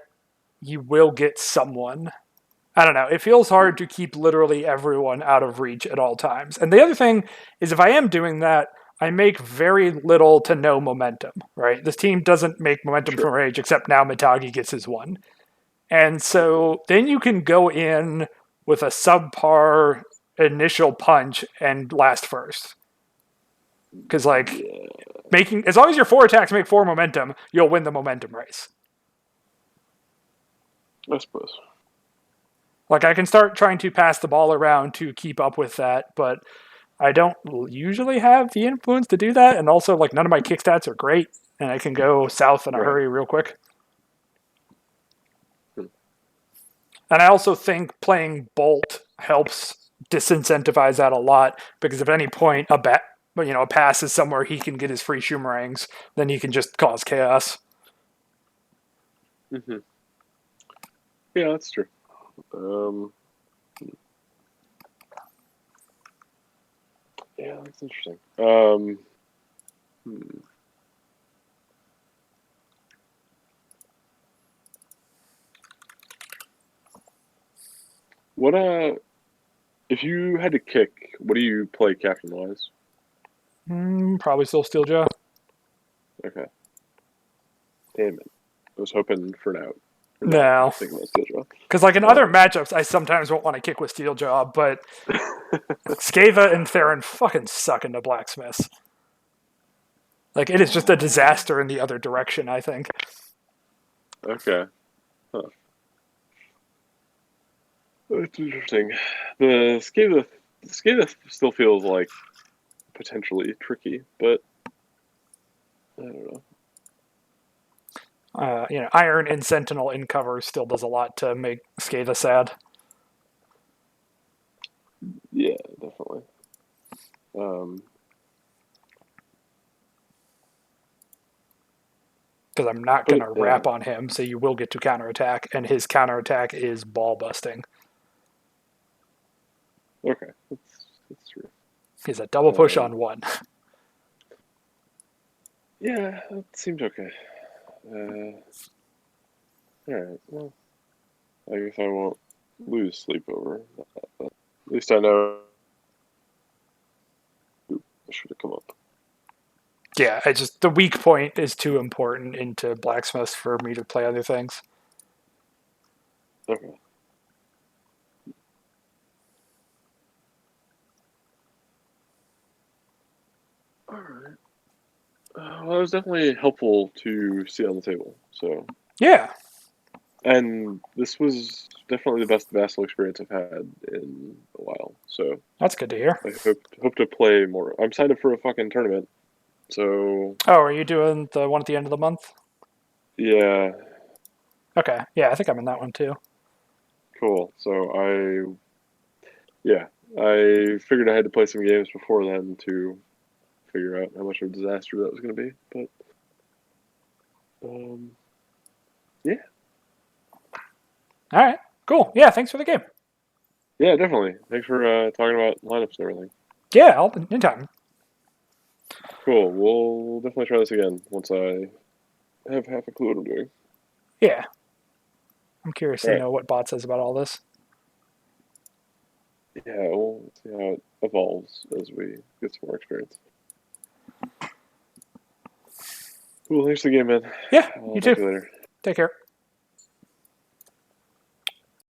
Speaker 2: you will get someone. I don't know. It feels hard to keep literally everyone out of reach at all times. And the other thing is, if I am doing that, I make very little to no momentum, right? This team doesn't make momentum from rage, except now Mitagi gets his one. And so then you can go in with a subpar initial punch and last first. Because, like, making as long as your 4 attacks make 4 momentum, you'll win the momentum race.
Speaker 1: I suppose.
Speaker 2: Like, I can start trying to pass the ball around to keep up with that, but I don't usually have the influence to do that. And also, like, none of my kick stats are great, and I can go south in a hurry real quick. And I also think playing Bolt helps disincentivize that a lot, because if at any point a pass is somewhere he can get his free Shumerangs, then he can just cause chaos.
Speaker 1: Mm-hmm. Yeah, that's true. Yeah, that's interesting. What if you had to kick, what do you play captain wise?
Speaker 2: Probably still Steeljaw.
Speaker 1: Okay. Damn it. I was hoping for an out.
Speaker 2: No. Because, like, in other matchups, I sometimes won't want to kick with Steeljaw, but Skava and Theron fucking suck into Blacksmiths. Like, it is just a disaster in the other direction, I think.
Speaker 1: Okay. Huh. That's interesting. The Skava still feels like potentially tricky, but I don't know.
Speaker 2: Iron and Sentinel in cover still does a lot to make Skava sad.
Speaker 1: Yeah, definitely.
Speaker 2: Because I'm not going to wrap on him, so you will get to counterattack, and his counterattack is ball busting.
Speaker 1: Okay, that's true.
Speaker 2: He's a double push on 1.
Speaker 1: Yeah, that seems okay. Alright, well, I guess I won't lose sleep over that, but at least I know. Oop, I should have come up.
Speaker 2: Yeah, the weak point is too important into Blacksmiths for me to play other things.
Speaker 1: Okay. Alright. Well, it was definitely helpful to see on the table, so.
Speaker 2: Yeah.
Speaker 1: And this was definitely the best Vassal experience I've had in a while, so.
Speaker 2: That's good to hear.
Speaker 1: I hope to play more. I'm signed up for a fucking tournament, so.
Speaker 2: Oh, are you doing the one at the end of the month?
Speaker 1: Yeah.
Speaker 2: Okay. Yeah, I think I'm in that one too.
Speaker 1: Cool. So I figured I had to play some games before then to figure out how much of a disaster that was going to be. But, yeah.
Speaker 2: All right. Cool. Yeah, thanks for the game.
Speaker 1: Yeah, definitely. Thanks for talking about lineups and everything.
Speaker 2: Yeah, anytime.
Speaker 1: Cool. We'll definitely try this again once I have half a clue what I'm doing.
Speaker 2: Yeah. I'm curious to know what Bot says about all this.
Speaker 1: Yeah, we'll see how it evolves as we get some more experience. Cool, thanks for the game, man.
Speaker 2: Yeah,
Speaker 1: I'll
Speaker 2: you
Speaker 1: talk
Speaker 2: too.
Speaker 1: to you later.
Speaker 2: Take care.